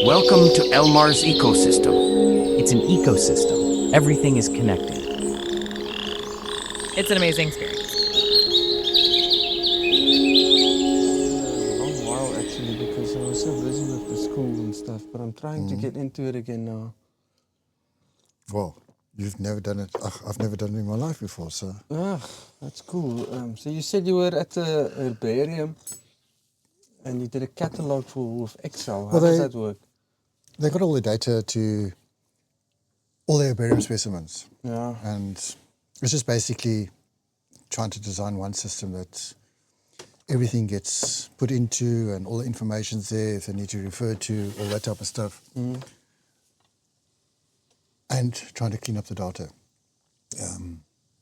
Welcome to Elmar's ecosystem. It's an ecosystem. Everything is connected. It's an amazing experience. A long while actually, because I was so busy with the school and stuff, but I'm trying to get into it again now. Well, you've never done it. I've never done it in my life before, so. That's cool. So you said you were at the herbarium and you did a catalogue with Excel. How does that work? They got all the data to all the herbarium specimens. Yeah. And it's just basically trying to design one system that everything gets put into and all the information's there if they need to refer to, all that type of stuff. And trying to clean up the data,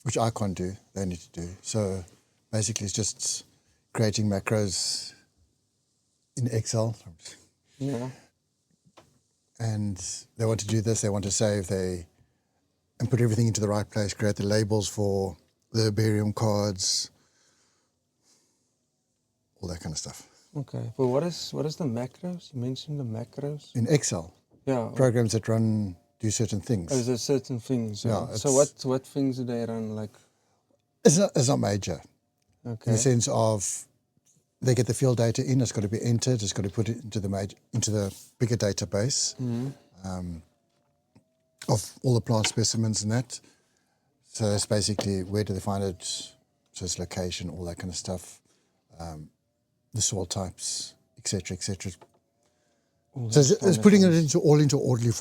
which I can't do, they need to do. So basically it's just creating macros in Excel. Yeah. And they want to do this, they want to save, and put everything into the right place, create the labels for the herbarium cards, all that kind of stuff. Okay. But what is the macros? You mentioned the macros. In Excel, Yeah. programs that do certain things. Oh, there certain things. Yeah. Yeah, So what things do they run like? It's not major. Okay. In the sense of they get the field data in, it's got to be entered, it's got to put it into the bigger database of all the plant specimens and that. So that's basically where do they find it, so it's location, all that kind of stuff, the soil types, etc., etc. So it's putting it into orderly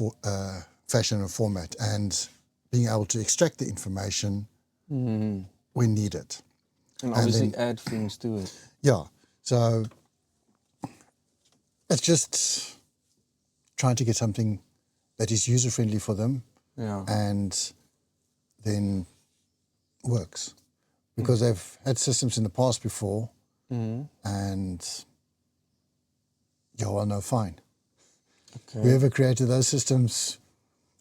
fashion and format and being able to extract the information when needed. And obviously add things to it. Yeah. So it's just trying to get something that is user-friendly for them and then works. Because they've had systems in the past before and fine. Okay. Whoever created those systems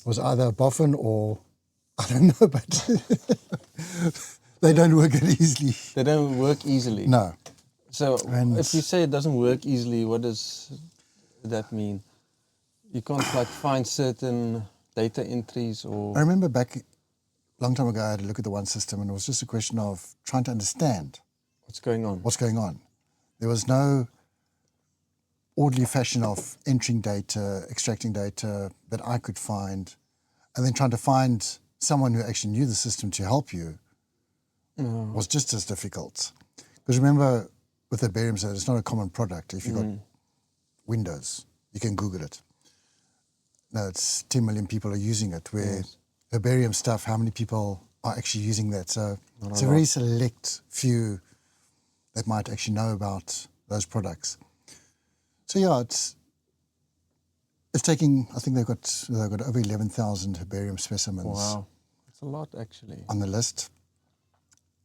was either a boffin or, I don't know, but they don't work easily. They don't work easily? No. So if you say it doesn't work easily, what does that mean? You can't like find certain data entries or... I remember back a long time ago, I had a look at the one system and it was just a question of trying to understand What's going on? There was no orderly fashion of entering data, extracting data that I could find, and then trying to find someone who actually knew the system to help you was just as difficult. Because remember, with herbarium, it's not a common product. If you've got Windows, you can Google it. No, it's 10 million people are using it, where herbarium stuff, how many people are actually using that? So it's a very select few that might actually know about those products. So yeah, it's taking, I think they've got over 11,000 herbarium specimens. Wow, that's a lot actually. On the list.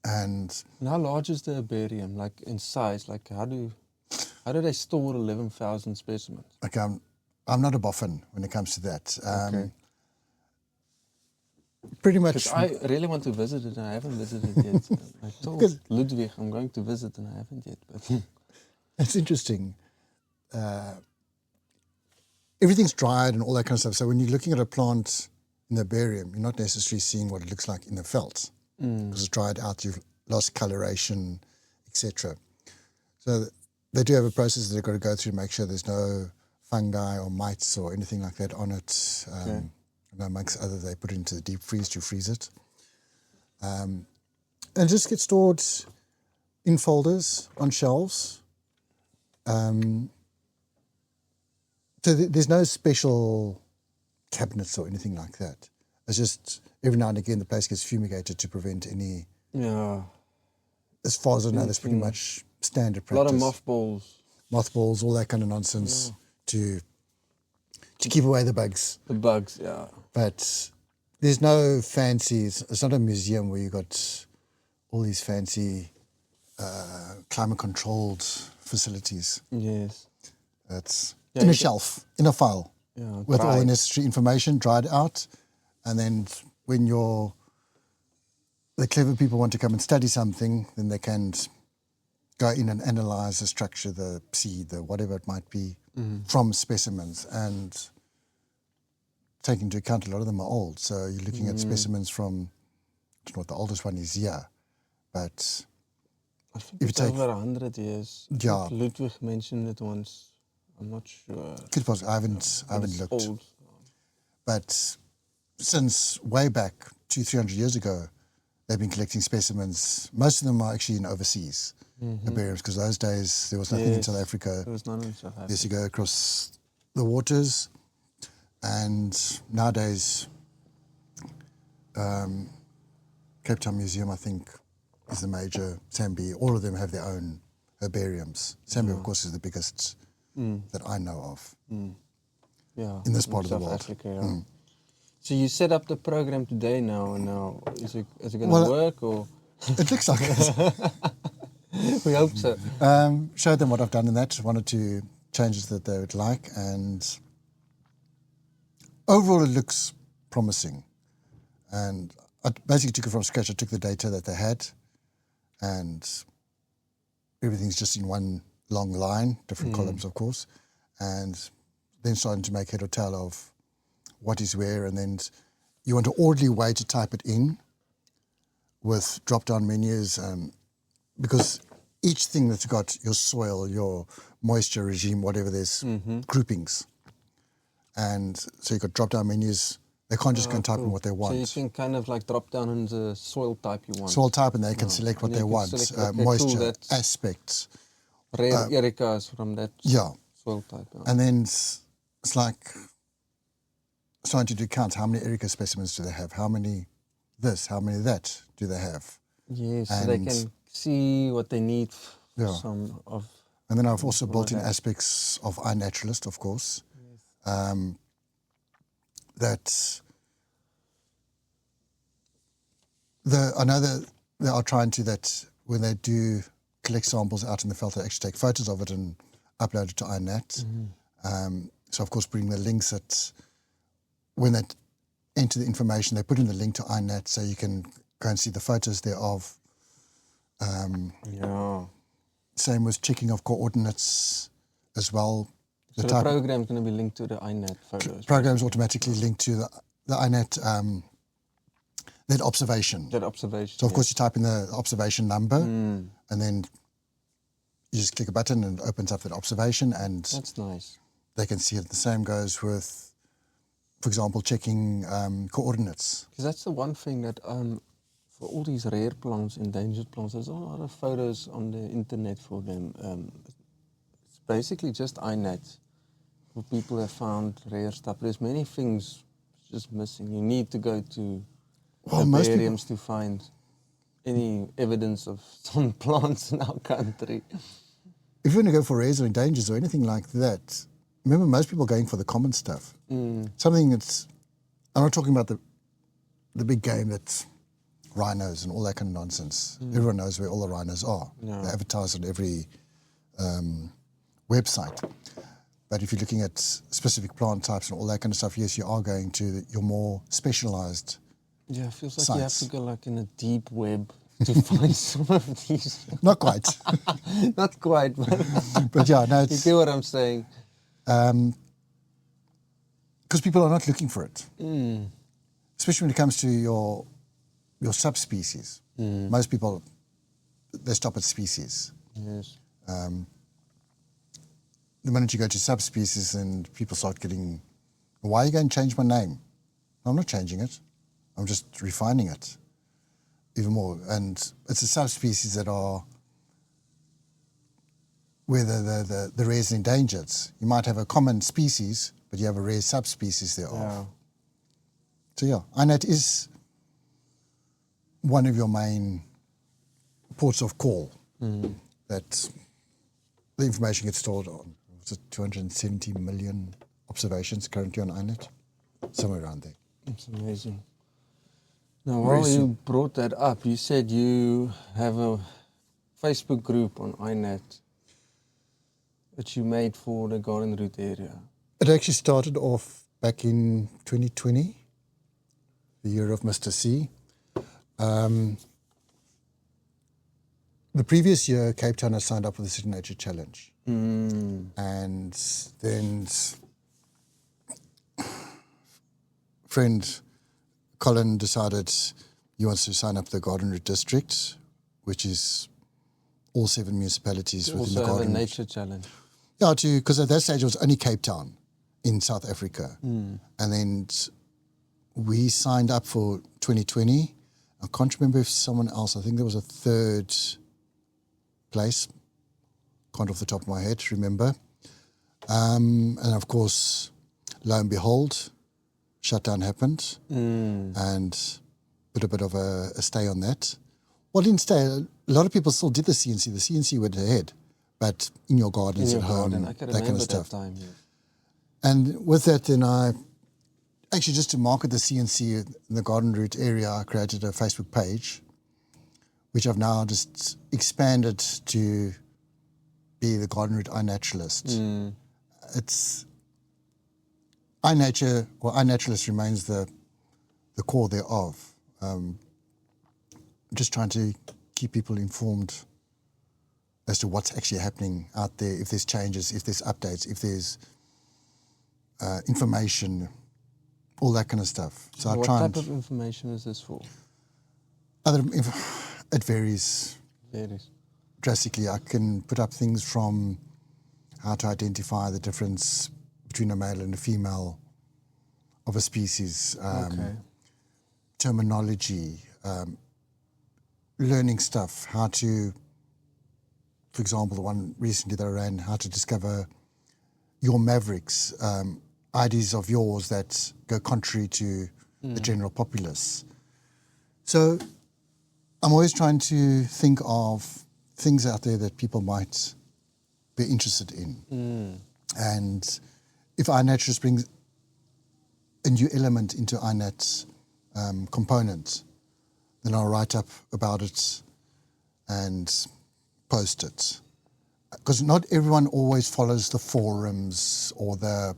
And how large is the herbarium, like in size? Like how do they store 11,000 specimens? Okay, I'm not a boffin when it comes to that. Okay. Pretty much. I really want to visit it and I haven't visited it yet. I told Ludwig I'm going to visit and I haven't yet. But it's interesting. Everything's dried and all that kind of stuff. So when you're looking at a plant in the herbarium, you're not necessarily seeing what it looks like in the felt. Because it's dried out, you've lost coloration, etc. So they do have a process that they've got to go through to make sure there's no fungi or mites or anything like that on it. And amongst others, they put it into the deep freeze to freeze it. And it just gets stored in folders on shelves. So there's no special cabinets or anything like that. It's just every now and again the place gets fumigated to prevent any. yeah, As far as I know, that's pretty much standard practice. a lot of mothballs, all that kind of nonsense to keep away the bugs. The bugs, yeah. But there's no fancies. It's not a museum where you got all these fancy climate-controlled facilities. Yes. It's in a shelf, in a file, with all the necessary information dried out. And then when the clever people want to come and study something, then they can go in and analyze the structure, the seed, the whatever it might be, from specimens, and taking into account a lot of them are old. So you're looking at specimens from, I don't know what the oldest one is here, but I think if you it's take, over 100 years. I Yeah. think Ludwig mentioned it once. I'm not sure. could possibly, I haven't But it's looked, old. but since way back 200-300 years ago, they've been collecting specimens. Most of them are actually in overseas herbariums, because those days there was nothing in South Africa. There was none in South Africa. Yes, you go across the waters, and nowadays Cape Town Museum, I think, is the major. Zambia, all of them have their own herbariums. Zambia, of course, is the biggest that I know of Yeah, in this part of the South world. Africa, yeah. So you set up the program today now, and now is it going to work, or It looks like it. we hope so. Showed them what I've done in that, one or two changes that they would like, and overall it looks promising. And I basically took it from scratch. I took the data that they had, and everything's just in one long line, different columns, of course, and then starting to make head or tail of what is where, and then you want an orderly way to type it in with drop-down menus, because each thing that's got your soil, your moisture regime, whatever, there's groupings. And so you've got drop-down menus. They can't just go and type in what they want. So you can kind of like drop down on the soil type you want. Soil type, and they can select what And they you can want. select, okay, cool, Moisture, that's- aspects. Rare ericas from that Yeah. soil type. Yeah. And then it's like starting to do counts. How many Erica specimens do they have? How many this? How many that do they have? Yes, so they And- can see what they need Yeah. some of. And then I've also built in that. aspects of iNaturalist, of course. That I know that they are trying to, that when they do collect samples out in the field, they actually take photos of it and upload it to iNat. So of course, bring the links that when they enter the information, they put in the link to iNat, so you can go and see the photos thereof. Yeah. Same with checking of coordinates as well. So the program is going to be linked to the iNat photos. Programs automatically linked to the iNat that observation. That observation. So of course you type in the observation number, and then you just click a button and it opens up that observation, and That's nice. they can see it. The same goes with, for example, checking coordinates. Because that's the one thing that for all these rare plants, endangered plants, there's a lot of photos on the internet for them. It's basically just iNat. Where people have found rare stuff. There's many things just missing. You need to go to Most herbariums to find any evidence of some plants in our country. If you want to go for rares or endangers or anything like that, remember most people are going for the common stuff. Something that's, I'm not talking about the big game that's rhinos and all that kind of nonsense. Everyone knows where all the rhinos are. Yeah. They advertise on every website. But if you're looking at specific plant types and all that kind of stuff, yes, you are going to your more specialized. Yeah, it feels like Sites. you have to go like in a deep web to find some of these. Not quite. Not quite, but But yeah, no, you it's get what I'm saying. because people are not looking for it. Especially when it comes to your subspecies. Most people, they stop at species. Yes. The minute you go to subspecies and people start getting, why are you going to change my name? I'm not changing it. I'm just refining it even more. And it's the subspecies that are where the rares and endangers. You might have a common species, but you have a rare subspecies thereof. Yeah. So yeah, iNat is one of your main ports of call that the information gets stored on. It's 270 million observations currently on iNet, somewhere around there. It's amazing. Now, while you brought that up, you said you have a Facebook group on iNet that you made for the garden route area. It actually started off back in 2020, the year of Mr. C. the previous year, Cape Town had signed up for the City Nature Challenge. And then friend Colin decided he wants to sign up the Garden Route District, which is all 7 municipalities within the Also have a Garden Route. nature challenge. Yeah, because at that stage it was only Cape Town in South Africa. And then we signed up for 2020. I can't remember if someone else, I think there was a third place, can't off the top of my head remember. And of course, lo and behold, shutdown happened and put a bit of a stay on that. Well, didn't stay. A lot of people still did the CNC. The CNC went ahead, but in your gardens In your at home, garden. I can that kind remember of stuff. that time, yes. And with that, then I actually, just to market the CNC in the Garden Route area, I created a Facebook page, which I've now just expanded to be the Garden Route iNaturalist. It's iNature, or iNaturalist remains the core thereof. Just trying to keep people informed as to what's actually happening out there, if there's changes, if there's updates, if there's information, all that kind of stuff. So I What try type and of information is this for? it varies Varies. drastically. I can put up things from how to identify the difference between a male and a female of a species, terminology, learning stuff, how to, for example, the one recently that I ran, how to discover your mavericks, ideas of yours that go contrary to the general populace. So I'm always trying to think of things out there that people might be interested in. And if iNaturalist brings a new element into iNat's component, then I'll write up about it and post it. Because not everyone always follows the forums or the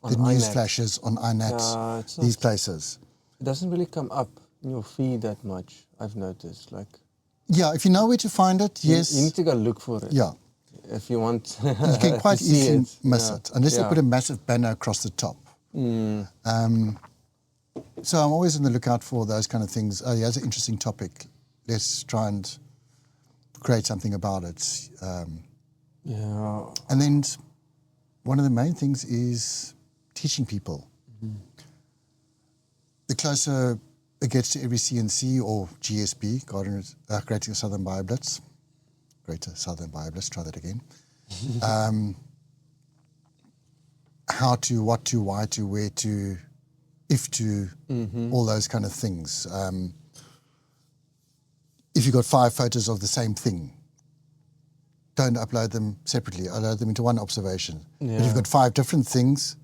news iNat. flashes on iNat, Yeah, it's these not- places. It doesn't really come up in your feed that much, I've noticed. Like, Yeah, if you know where to find it, yes. you need to go look for it. Yeah, If you want you can quite to see easily it. miss Yeah. it, unless they Yeah. put a massive banner across the top. So I'm always on the lookout for those kind of things. Oh, yeah, that's an interesting topic. Let's try and create something about it. Yeah. And then one of the main things is teaching people. The closer it gets to every CNC or GSB, Greater Southern Bioblitz, Greater Southern Bioblitz, try that again. How to, what to, why to, where to, if to, all those kind of things. If you've got 5 photos of the same thing, don't upload them separately. Upload them into one observation. But if Yeah. you've got 5 different things,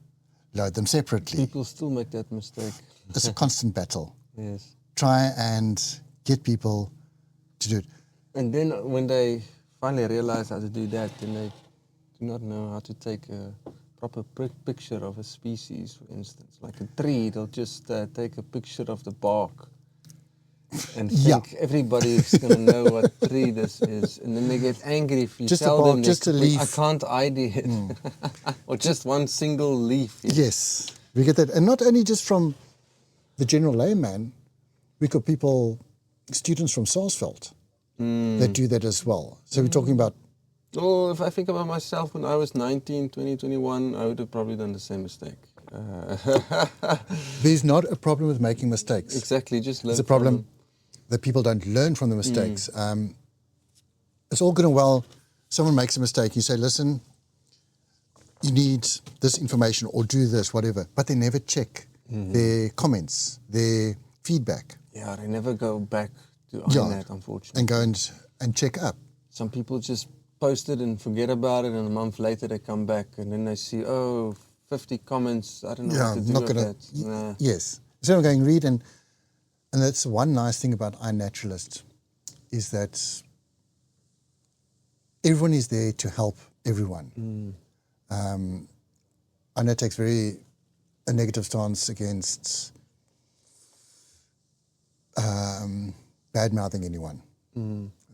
load them separately. People still make that mistake. It's a constant battle. Yes. Try and get people to do it. And then when they finally realize how to do that, then they do not know how to take a proper picture of a species, for instance. Like a tree, they'll just take a picture of the bark and Yeah. think everybody's going to know what tree this is. And then they get angry if you Just a tell bark, them, just a leaf. I can't ID it. Or just one single leaf. Yes, we get that. And not only just from the general layman, we got people, students from Sarsveld that do that as well. So we're talking about, Oh, if I think about myself when I was 19, 20, 21, I would have probably done the same mistake. there's not a problem with making mistakes. Exactly, just learn It's a from problem them. that people don't learn from the mistakes. It's all good and well, someone makes a mistake, you say, listen, you need this information or do this, whatever, but they never check their comments, their feedback, Yeah, they never go back to Yeah. iNat, unfortunately. and go and check up. Some people just post it and forget about it, and a month later they come back and then they see, 50 comments, I don't know what to do not with gonna. that. Nah. Yes, so I'm going read, and that's one nice thing about iNaturalist is that everyone is there to help everyone. iNat takes a negative stance against bad mouthing anyone.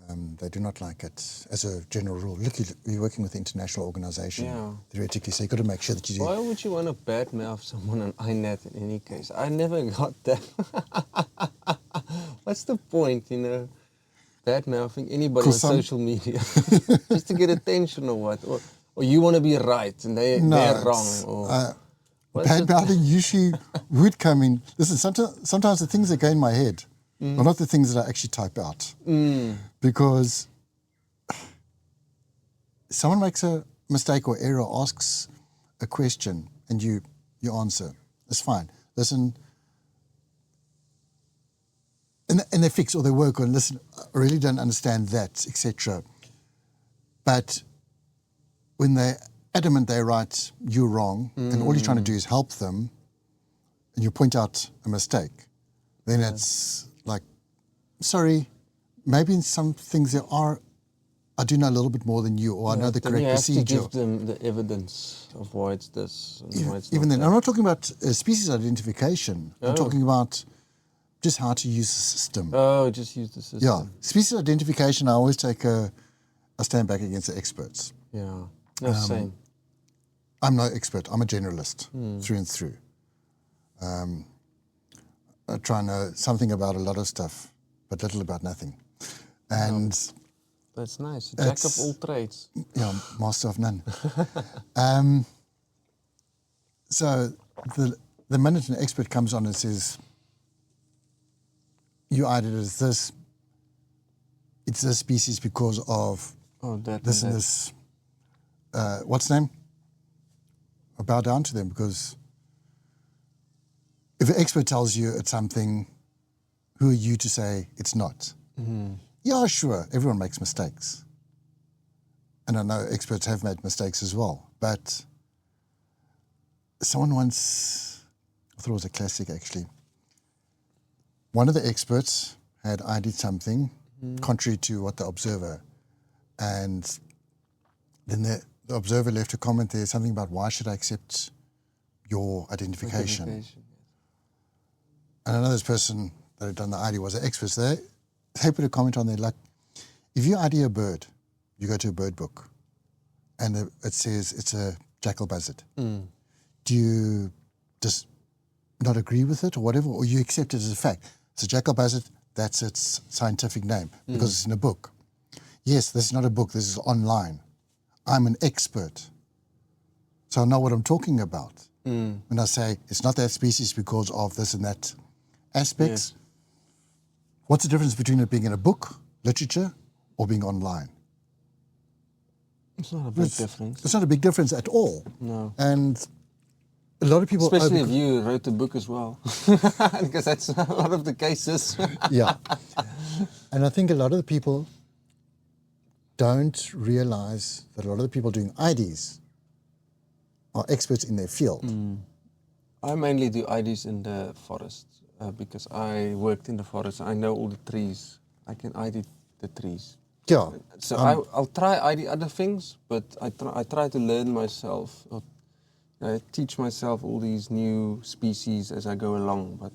They do not like it as a general rule. Look, you're working with an international organization, Yeah. theoretically, so you've got to make sure that you do. Why would you want to badmouth someone on iNat in any case? I never got that. What's the point, badmouthing anybody on 'Cause some- social media? Just to get attention or what? Or you want to be right and they're wrong? it's, Or what's bad it? mouthing usually would come in. Listen, sometimes the things that go in my head are not the things that I actually type out. Because someone makes a mistake or error, asks a question, and you answer. It's fine. Listen, and they fix or they work on, listen, I really don't understand that, etc. But when they're adamant they're right, you're wrong, and all you're trying to do is help them, and you point out a mistake, then it's like, sorry, maybe in some things I do know a little bit more than you, or I know the Then correct you have to procedure. give them the evidence of why it's this and why it's Even not then, that. I'm not talking about species identification. I'm talking about just how to use the system. Oh, just use the system. Yeah, species identification, I always take a stand back against the experts. Yeah. No, same. I'm no expert. I'm a generalist through and through. I try and know something about a lot of stuff, but little about nothing. And That's nice. Jack of It's- all trades. yeah, master of none. So the minute an expert comes on and says, you either as this, it's this species because of Oh, that this and that. this, what's the name? I bow down to them, because if an expert tells you it's something, who are you to say it's not? Yeah, sure, everyone makes mistakes. And I know experts have made mistakes as well. But someone once, I thought it was a classic actually, one of the experts had ID'd something contrary to what the observer, and then the observer left a comment there, something about, why should I accept your identification? And I know this person that had done the ID was an expert. So they put a comment on there like, if you ID a bird, you go to a bird book, and it says it's a jackal buzzard. Do you just not agree with it or whatever, or you accept it as a fact? It's a jackal buzzard, that's its scientific name, because it's in a book. Yes, this is not a book, this is online. I'm an expert, so I know what I'm talking about. When I say it's not that species because of this and that aspects, what's the difference between it being in a book, literature, or being online? It's not a big difference. It's not a big difference at all. No. And a lot of people... Especially if you wrote the book as well. Because that's a lot of the cases. Yeah. And I think a lot of the people don't realize that a lot of the people doing IDs are experts in their field. I mainly do IDs in the forest because I worked in the forest. I know all the trees. I can ID the trees. Yeah. So I'll try ID other things, but I try to learn myself, or, teach myself all these new species as I go along. But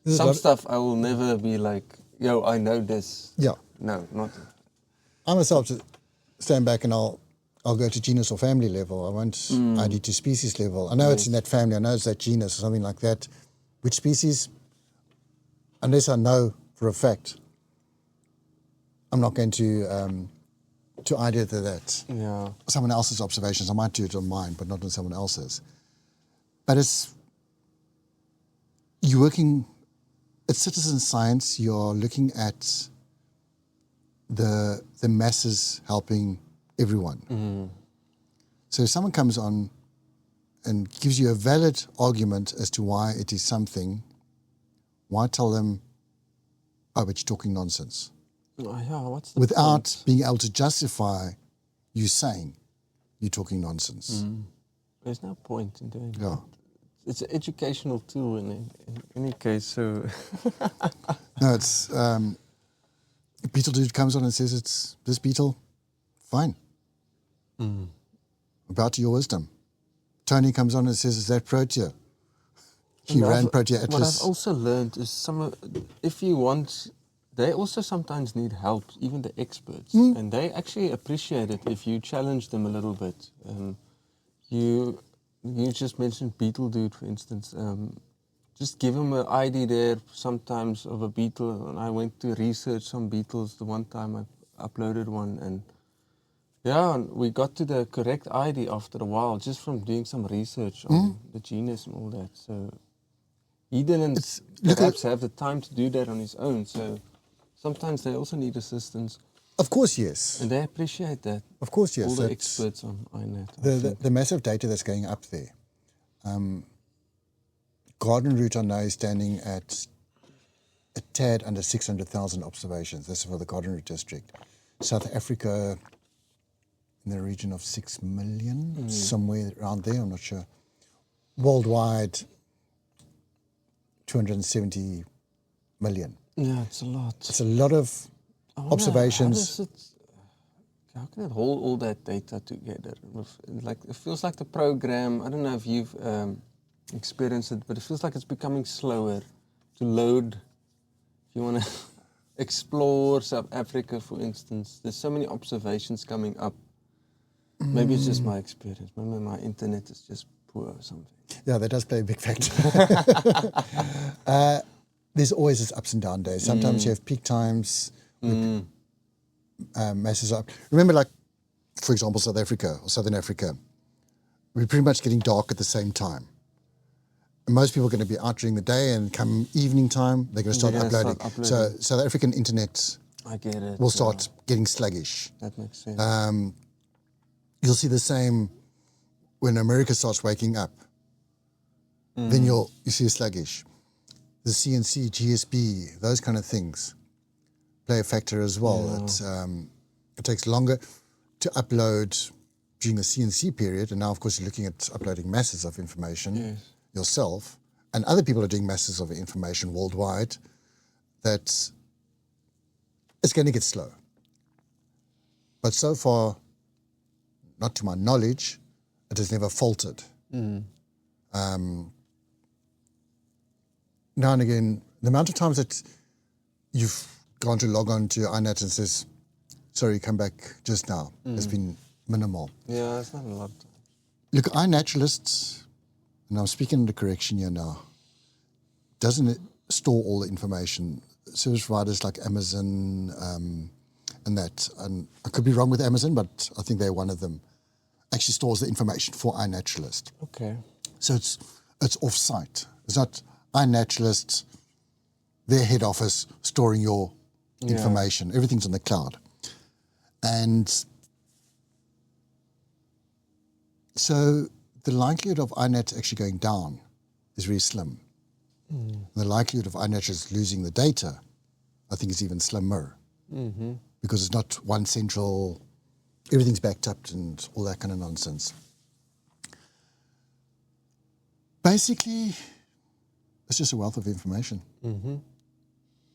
There's a some lot- stuff I will never be like, yo, I know this. Yeah. No, not. I myself to stand back and I'll go to genus or family level. I won't ID to species level. I know it's in that family. I know it's that genus or something like that. Which species? Unless I know for a fact, I'm not going to ID that. Yeah. Someone else's observations. I might do it on mine, but not on someone else's. But you're working. It's citizen science. You're looking at the masses helping everyone. So if someone comes on and gives you a valid argument as to why it is something, why tell them, oh, but you're talking nonsense? Oh, yeah, what's the Without point? being able to justify you saying you're talking nonsense. There's no point in doing Yeah. that. It's an educational tool in any case. So No, it's beetle dude comes on and says it's this beetle, fine. About to your wisdom. Tony comes on and says it's that protea. He And ran I've- Protea What Atlas. I've also learned is if you want they also sometimes need help, even the experts, and they actually appreciate it if you challenge them a little bit. You just mentioned Beetle Dude, for instance. Just give him an ID there sometimes of a beetle, and I went to research some beetles the one time I uploaded one, and yeah, and we got to the correct ID after a while just from doing some research on the genus and all that. So he didn't perhaps have the time to do that on his own. So sometimes they also need assistance, Of course, yes. and they appreciate that. Of course, yes. All the That's experts on iNat. the massive data that's going up there. Garden route I know is standing at a tad under 600,000 observations. That's for the Garden route district. South Africa in the region of 6 million, somewhere around there, I'm not sure. Worldwide, 270 million. Yeah, it's a lot. It's a lot of observations. How can it hold all that data together? Like, it feels like the program, I don't know if you've experienced it, but it feels like it's becoming slower to load. If you want to explore South Africa, for instance, there's so many observations coming up. Maybe it's just my experience. Maybe my internet is just poor or something. Yeah, that does play a big factor. There's always this ups and down days. Sometimes you have peak times, masses up. Remember, like, for example, South Africa or Southern Africa, we're pretty much getting dark at the same time. And most people are going to be out during the day, and come evening time, they're going to start uploading. So South African internet I get it. will start getting sluggish. That makes sense. You'll see the same when America starts waking up. Then you see a sluggish. The CNC, GSB, those kind of things play a factor as well. Yeah. It takes longer to upload during the CNC period, and now, of course, you're looking at uploading masses of information yourself, and other people are doing masses of information worldwide, that it's going to get slow. But so far, not to my knowledge, it has never faltered. Now and again, the amount of times that you've gone to log on to iNat and says, sorry, come back just now, has been minimal. Yeah, it's not a lot. Look, iNaturalist, and I'm speaking under correction here now, doesn't store all the information. Service providers like Amazon and that, and I could be wrong with Amazon, but I think they're one of them, actually stores the information for iNaturalist. Okay. So it's off-site. It's not iNaturalist, their head office, storing your information. Everything's on the cloud. And so the likelihood of iNat actually going down is very slim. The likelihood of iNaturalist losing the data, I think, is even slimmer. Because it's not one central, everything's backed up and all that kind of nonsense. Basically, it's just a wealth of information.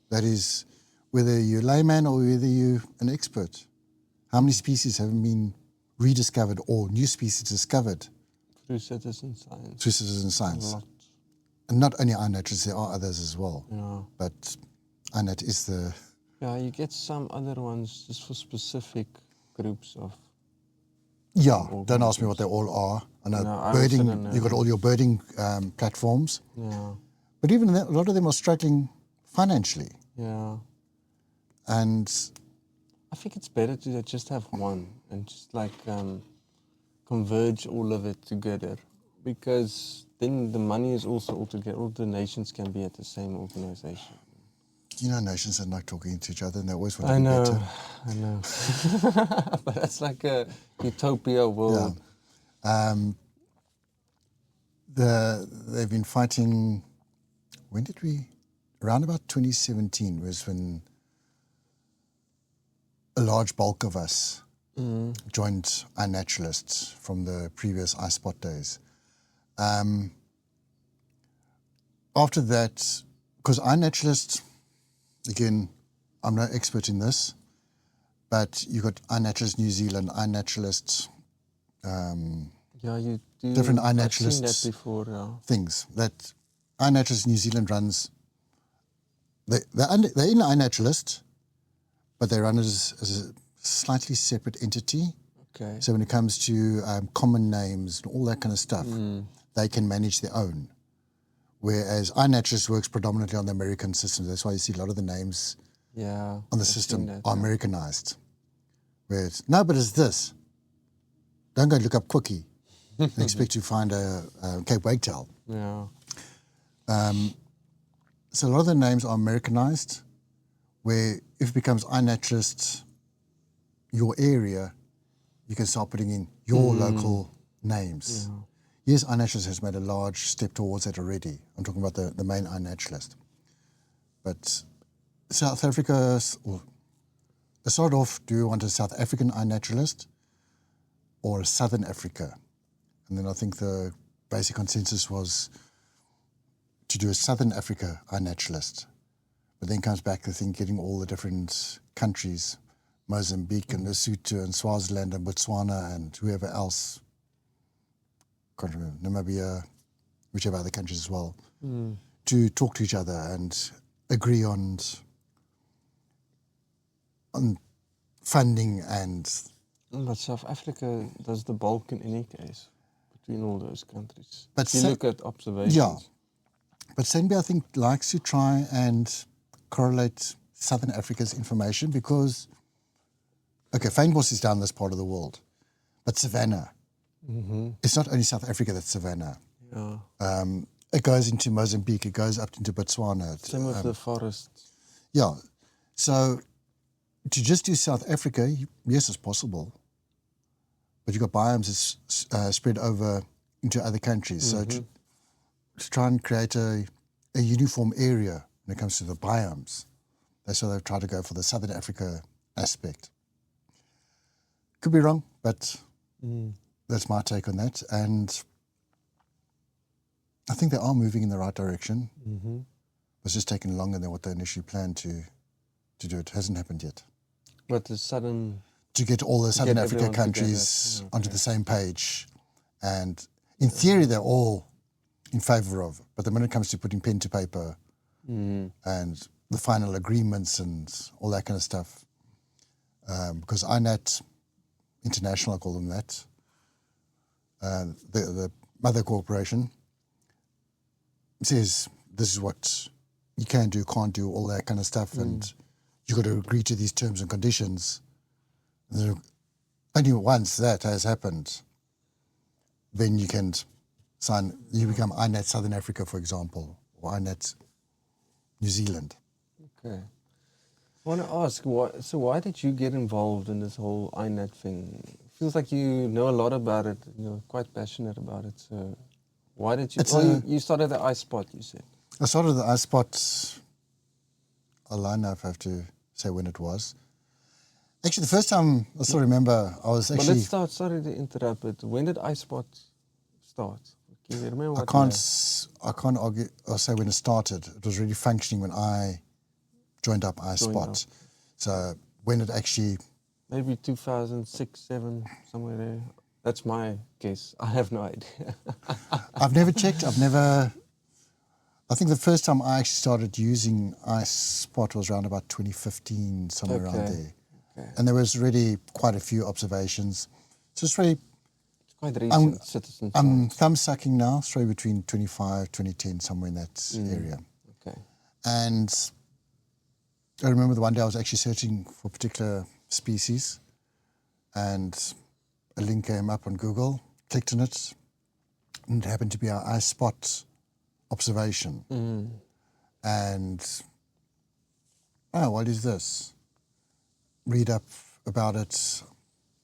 That is, whether you're a layman or whether you're an expert. How many species haven't been rediscovered or new species discovered? Through citizen science. Through citizen science. A lot. And not only iNaturalist, there are others as well. Yeah. But iNat is the... Yeah, you get some other ones just for specific groups of... Yeah, don't ask me what they all are. I know birding, you've got all your birding platforms. Yeah. But even that, a lot of them are struggling financially. Yeah. And I think it's better to just have one and just like converge all of it together, because then the money is also all together. All the nations can be at the same organization. You know, nations don't like talking to each other, and they always want to be better. I know. But that's like a utopia world. Yeah. They've been fighting. When did we? Around about 2017 was when a large bulk of us joined iNaturalist from the previous iSpot days. After that, because iNaturalist, again, I'm no expert in this, but you've got iNaturalist New Zealand, iNaturalist, Yeah, you do. different I've seen that iNaturalist before. Yeah. things. That iNaturalist New Zealand runs they're in iNaturalist, but they run as a slightly separate entity. Okay. So when it comes to common names and all that kind of stuff, they can manage their own. Whereas iNaturalist works predominantly on the American system. That's why you see a lot of the names Yeah. on the system are Americanized. Where it's, no, but it's this. Don't go look up Quickie and expect to find a Cape Wagtail. Yeah. So a lot of the names are Americanized, where if it becomes iNaturalist, your area, you can start putting in your local names. Yeah. Yes, iNaturalist has made a large step towards that already. I'm talking about the main iNaturalist. But South Africa, or to start off, do you want a South African iNaturalist or a Southern Africa? And then I think the basic consensus was to do a Southern Africa iNaturalist. But then comes back the thing, getting all the different countries, Mozambique and Lesotho and Swaziland and Botswana and whoever else, can't remember, Namibia, whichever other countries as well, to talk to each other and agree on funding and... But South Africa does the bulk in any case between all those countries. But if you look at observations. Yeah. But SENBI, I think, likes to try and correlate Southern Africa's information because, okay, Fynbos is down this part of the world, but Savannah, it's not only South Africa that's Savannah. Yeah. It goes into Mozambique, it goes up into Botswana. Same with the forests. Yeah. So to just do South Africa, yes, it's possible. But you've got biomes that's spread over into other countries. So to try and create a uniform area when it comes to the biomes, that's why they've tried to go for the Southern Africa aspect. Could be wrong, but that's my take on that. And I think they are moving in the right direction. It's just taking longer than what they initially planned to do. It hasn't happened yet. But the sudden... To get all the Southern Africa everyone countries together. onto the same page. And in theory, they're all in favour of. But the minute it comes to putting pen to paper and the final agreements and all that kind of stuff, because INAT International, I call them that, the mother corporation, says this is what you can do, can't do, all that kind of stuff, and you've got to agree to these terms and conditions. And only once that has happened, then you can sign, you become INAT Southern Africa, for example, or INAT New Zealand. Okay. I want to ask, why did you get involved in this whole iNet thing? Feels like you know a lot about it, and you're quite passionate about it. So why did you... you started the iSpot, you said. I started the iSpot, I'll line up, I have to say when it was. Actually, the first time I still remember, I was actually... But let's start, sorry to interrupt, but when did iSpot start? Can you remember what I can't argue or say when it started. It was really functioning when I joined up iSpot. So when it actually... Maybe 2006, 2007, somewhere there. That's my guess. I have no idea. I've never checked. I think the first time I actually started using iSpot was around about 2015, somewhere around there. Okay. And there was really quite a few observations. So it's really... It's quite recent citizen I'm science. thumb-sucking now, straight between 25, 2010, somewhere in that area. Okay. And I remember the one day I was actually searching for a particular species and a link came up on Google, clicked on it, and it happened to be our iSpot observation. And, oh, what is this? Read up about it,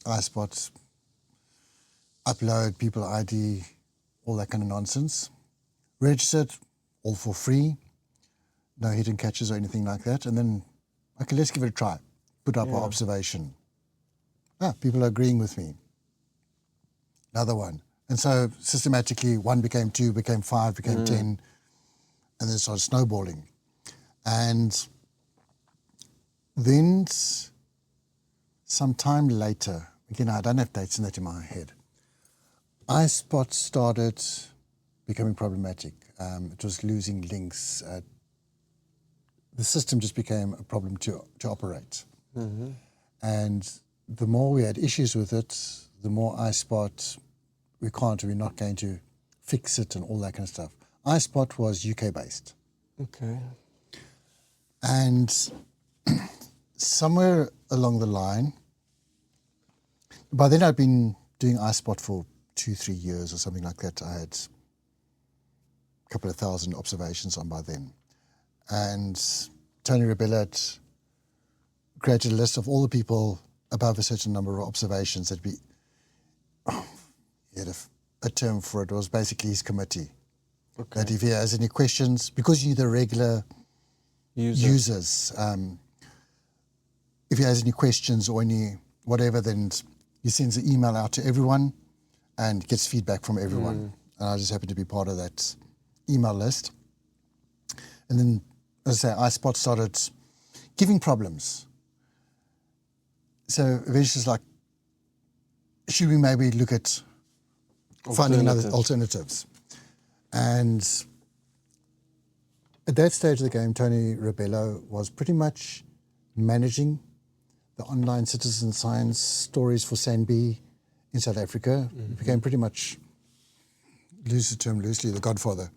iSpot, upload, people ID, all that kind of nonsense. Registered, all for free, no hidden catches or anything like that. And then, okay, let's give it a try. Put up our observation. People are agreeing with me. Another one. And so systematically, 1 became 2, became 5, became 10, and then it started snowballing. And then some time later, again, I don't have dates in that in my head, iSpot started becoming problematic. It was losing links. the system just became a problem to operate. And the more we had issues with it, the more iSpot, we're not going to fix it and all that kind of stuff. iSpot was UK based. Okay. And somewhere along the line, by then I'd been doing iSpot for 2-3 years or something like that. I had a couple of thousand observations on by then. And Tony Rebella had created a list of all the people above a certain number of observations that he had a term for it. It was basically his committee. Okay. That if he has any questions, because you're the regular users, if he has any questions or any whatever, then he sends an email out to everyone and gets feedback from everyone. And I just happen to be part of that email list. And then, as I say, iSpot started giving problems. So eventually it's like, should we maybe look at finding another alternatives? And at that stage of the game, Tony Rebella was pretty much managing the online citizen science stories for SANB in South Africa. He became pretty much, use the term loosely, the godfather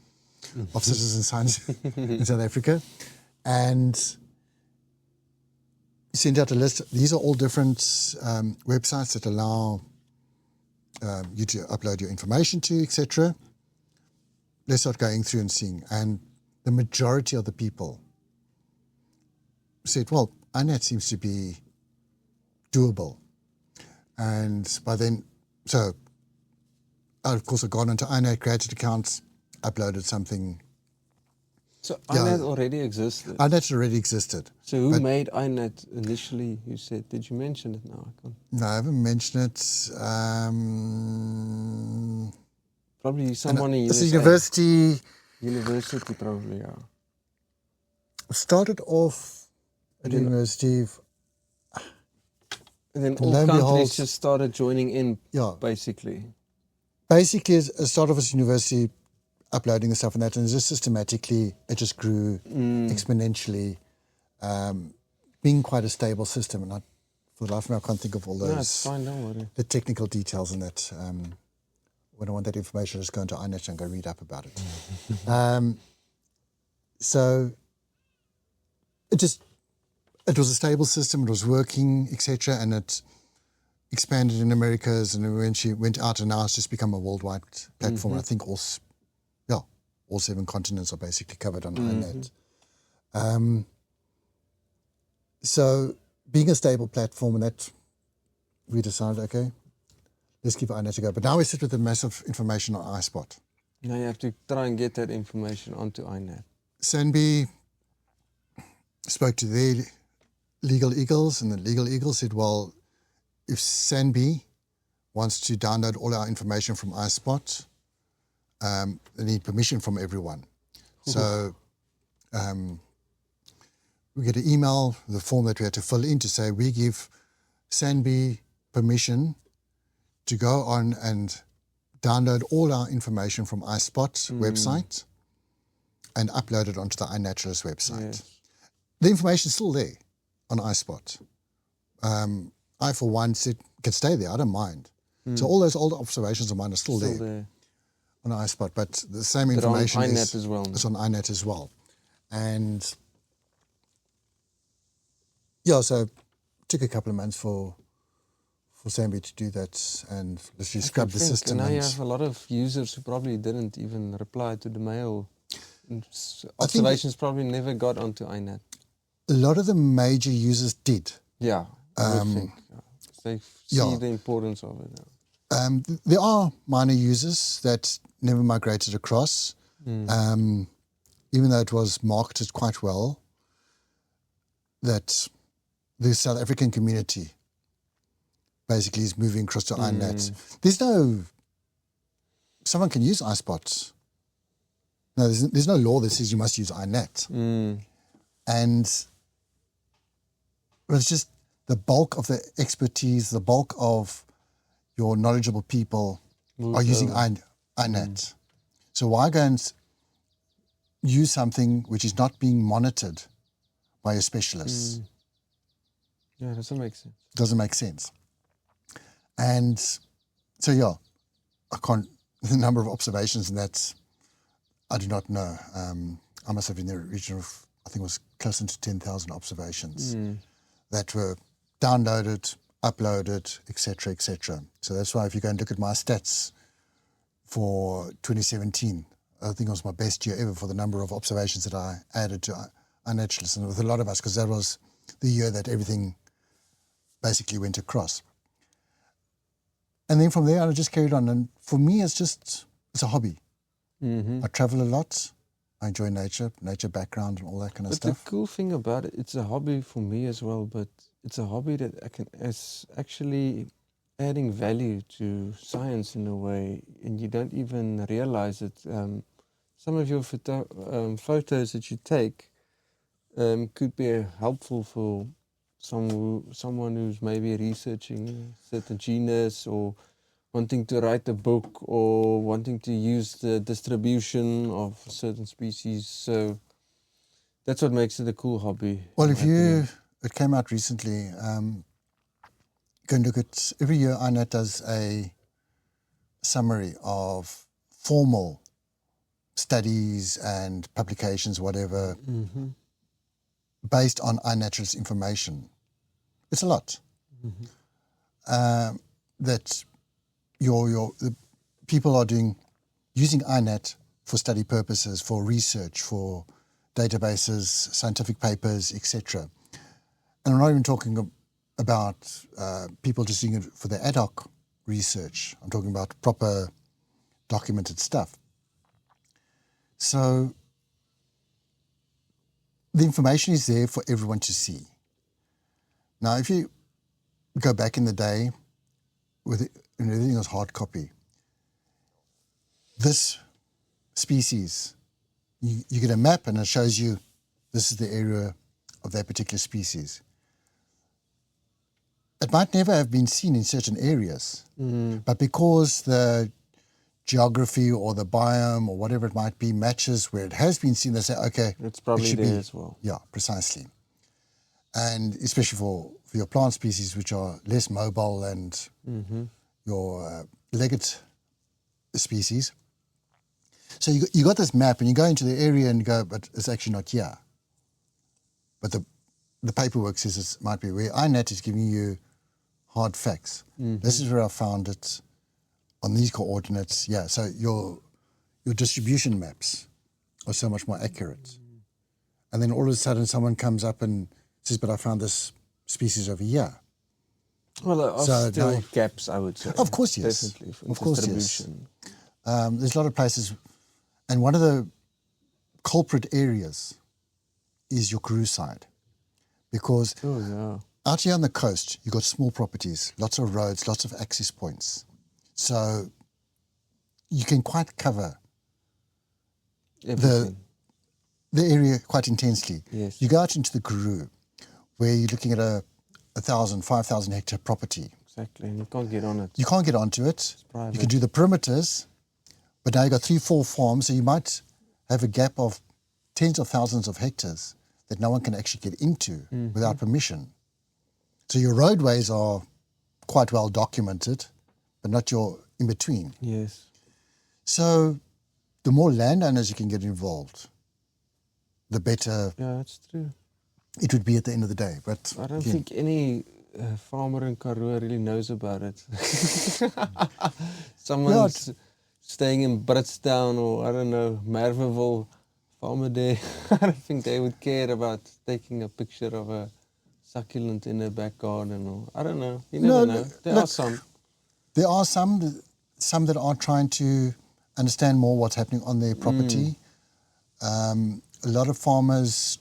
of citizen science in South Africa. And he sent out a list. These are all different websites that allow you to upload your information to, etc. Let's start going through and seeing. And the majority of the people said, well, iNat seems to be doable. And by then, so I, of course, I've gone into iNat, created accounts, uploaded something. So iNat already existed? iNat already existed. So who made iNat initially, you said? Did you mention it now? No, I haven't mentioned it. Probably someone in it's a university. University, probably, yeah. Started off at university. And then all countries just started joining in, basically. Basically, it started off as university, uploading the stuff and that, and just systematically, it just grew exponentially, being quite a stable system. And for the life of me, I can't think of all those. No, it's fine, don't worry. The technical details in that. When I want that information, I just go into iNaturalist and go read up about it. So it was a stable system, it was working, etc., and it expanded in Americas and eventually went out, and now it's just become a worldwide platform. I think all 7 continents are basically covered on iNet. So being a stable platform, and that we decided, okay, let's give iNet a go. But now we sit with the massive information on iSpot. Now you have to try and get that information onto iNet. SANB spoke to their legal eagles, and the legal eagles said, well, if SANB wants to download all our information from iSpot, they need permission from everyone. So we get an email, the form that we had to fill in to say, we give SANB permission to go on and download all our information from iSpot website and upload it onto the iNaturalist website. Yes. The information is still there on iSpot. I, for one, said, can stay there, I don't mind. So all those old observations of mine are still there on iSpot, but the same information on iNet is on iNet as well. And so it took a couple of months for SANB to do that and literally scrub the system. Now you have a lot of users who probably didn't even reply to the mail. Observations probably never got onto iNet. A lot of the major users did. Yeah, I would think. They see the importance of it. There are minor users that never migrated across, even though it was marketed quite well, that the South African community basically is moving across to iNet. Someone can use iSpot. No, there's no law that says you must use iNet. And it's just the bulk of the expertise, the bulk of your knowledgeable people are using iNet. So why go and use something which is not being monitored by your specialists. Yeah, doesn't make sense. Doesn't make sense. And so, yeah, I can't, the number of observations, and that's, I do not know. I must have in the region of, I think it was closer to 10,000 observations that were downloaded, uploaded, etc., etc. So that's why if you go and look at my stats for 2017, I think it was my best year ever for the number of observations that I added to iNaturalist, and with a lot of us, because that was the year that everything basically went across. And then from there, I just carried on. And for me, it's a hobby. I travel a lot. I enjoy nature background and all that kind of stuff. But the cool thing about it, it's a hobby for me as well, but it's a hobby that is actually adding value to science in a way, and you don't even realize it. Some of your photos that you take could be helpful for someone who's maybe researching a certain genus, or wanting to write a book, or wanting to use the distribution of certain species. So that's what makes it a cool hobby. Well, it came out recently, go and look at, every year iNat does a summary of formal studies and publications, whatever, based on iNaturalist information. It's a lot. That the people are using iNat for study purposes, for research, for databases, scientific papers, etc. And I'm not even talking about people just doing it for their ad hoc research. I'm talking about proper documented stuff. So the information is there for everyone to see. Now, if you go back in the day, with everything was hard copy, this species, you get a map and it shows you this is the area of that particular species. It might never have been seen in certain areas, but because the geography or the biome or whatever it might be matches where it has been seen, they say, okay, it's probably there as well. Yeah, precisely. And especially for your plant species, which are less mobile, and your legged species. So you got this map, and you go into the area and go, but it's actually not here. But the paperwork says it might be where. iNat is giving you hard facts. This is where I found it on these coordinates. Yeah, so your distribution maps are so much more accurate. And then all of a sudden someone comes up and says, but I found this species over here. Well, there are still gaps, I would say. Of course, yes. Definitely, for of course, distribution. Yes. There's a lot of places, and one of the culprit areas is your Karoo side, because out here on the coast, you've got small properties, lots of roads, lots of access points. So you can quite cover the area quite intensely. Yes. You go out into the Karoo, where you're looking at a 1,000, 5,000 hectare property. Exactly, and you can't get on it. You can't get onto it. It's private. You can do the perimeters, but now you've got 3-4 farms, so you might have a gap of tens of thousands of hectares that no one can actually get into without permission. So your roadways are quite well documented, but not your in-between. Yes. So the more landowners you can get involved, the better that's true. it would be at the end of the day. But I don't think any farmer in Karoo really knows about it. Someone's staying in Britstown, or I don't know, Merveville, farmer there. I don't think they would care about taking a picture of a succulent in their back garden, or I don't know. You never know. There are some. There are some that are trying to understand more what's happening on their property. A lot of farmers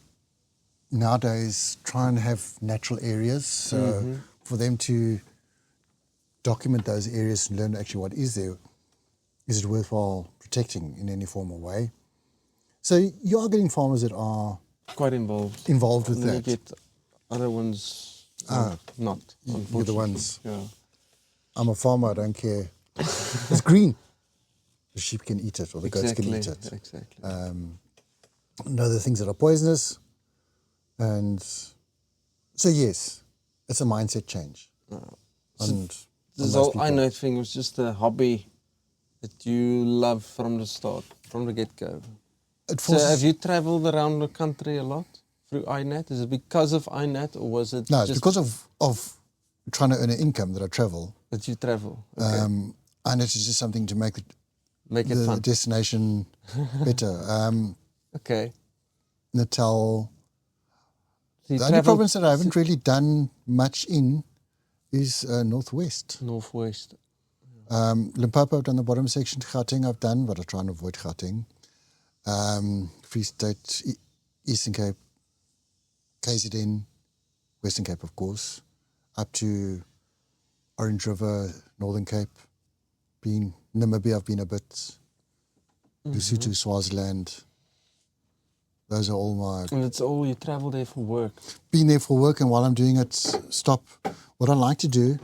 nowadays try and have natural areas, so for them to document those areas and learn actually what is there, is it worthwhile protecting in any form or way. So you are getting farmers that are quite involved with and that. You get other ones not. You're the ones. Yeah. I'm a farmer, I don't care. It's green. The sheep can eat it, or the goats can eat it. Exactly. Know the things that are poisonous, And so, yes, it's a mindset change. And This whole iNat thing was just a hobby that you love from the start, from the get-go. it So have forces, you travelled around the country a lot through iNat? Is it because of iNat, or was it no, it's just because of trying to earn an income that I travel. that you travel? Okay. And it's just something to make Make it the fun. destination better. Okay. Natal. So you The only travelled province that I haven't really done much in is Northwest. Northwest. Limpopo, I've done the bottom section. Gauteng I've done, but I try and avoid Gauteng. Free State, Eastern Cape, KZN, Western Cape, of course, up to Orange River, Northern Cape. Namibia, I've been a bit. Lesotho, Swaziland. Those are all my... And it's all, you travel there for work. Been there for work, and while I'm doing it, stop. What I like to do,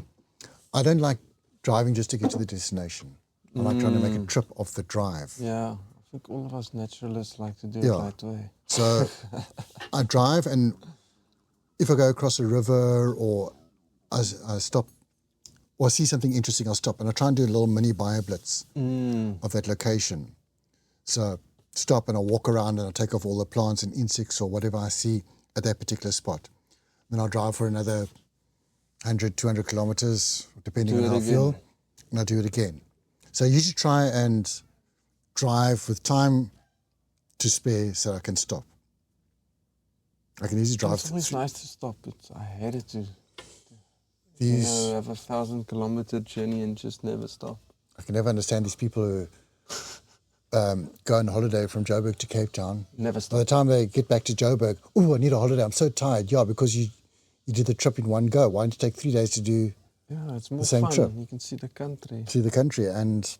I don't like driving just to get to the destination. I like trying to make a trip off the drive. Yeah. I think all of us naturalists like to do Yeah. it that way. So I drive, and if I go across a river or I stop or I see something interesting, I'll stop. And I try and do a little mini bio blitz of that location. So stop and I'll walk around and I'll take off all the plants and insects or whatever I see at that particular spot. Then I'll drive for another 100, 200 kilometers, depending on how I feel, and I'll do it again. So I usually try and drive with time to spare so I can stop. I can easily drive. It's always nice to stop. I hate it to These, have a 1,000-kilometer journey and just never stop. I can never understand these people who go on holiday from Joburg to Cape Town. Never By stop. the time they get back to Joburg, oh, I need a holiday. I'm so tired. Yeah, because you did the trip in one go. Why don't you take 3 days to do Yeah, it's more the same fun. trip. You can see the country. to the country? And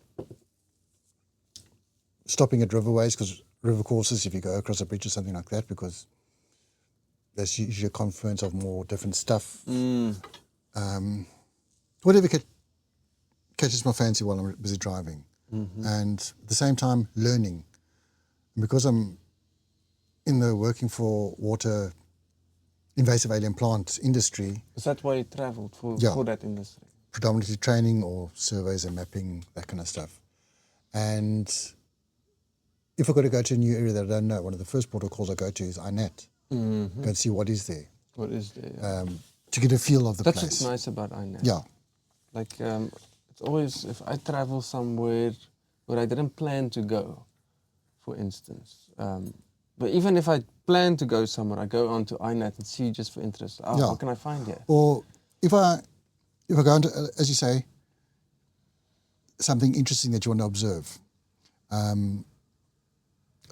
stopping at riverways, because river courses, if you go across a bridge or something like that, because there's usually a confluence of more different stuff. Whatever catches my fancy while I'm busy driving. And at the same time, learning. And because I'm in the working for water invasive alien plant industry, Is that why you travelled for Yeah. that industry? predominantly training or surveys and mapping, that kind of stuff. And if I've got to go to a new area that I don't know, one of the first protocols I go to is iNat. Go and see what is there, What is there? to get a feel of the That's place. what's nice about iNat. Yeah, Like, it's always, if I travel somewhere where I didn't plan to go, for instance, but even if I plan to go somewhere, I go onto iNat and see just for interest. Oh, Yeah. What can I find here? or if I go into, as you say, something interesting that you want to observe,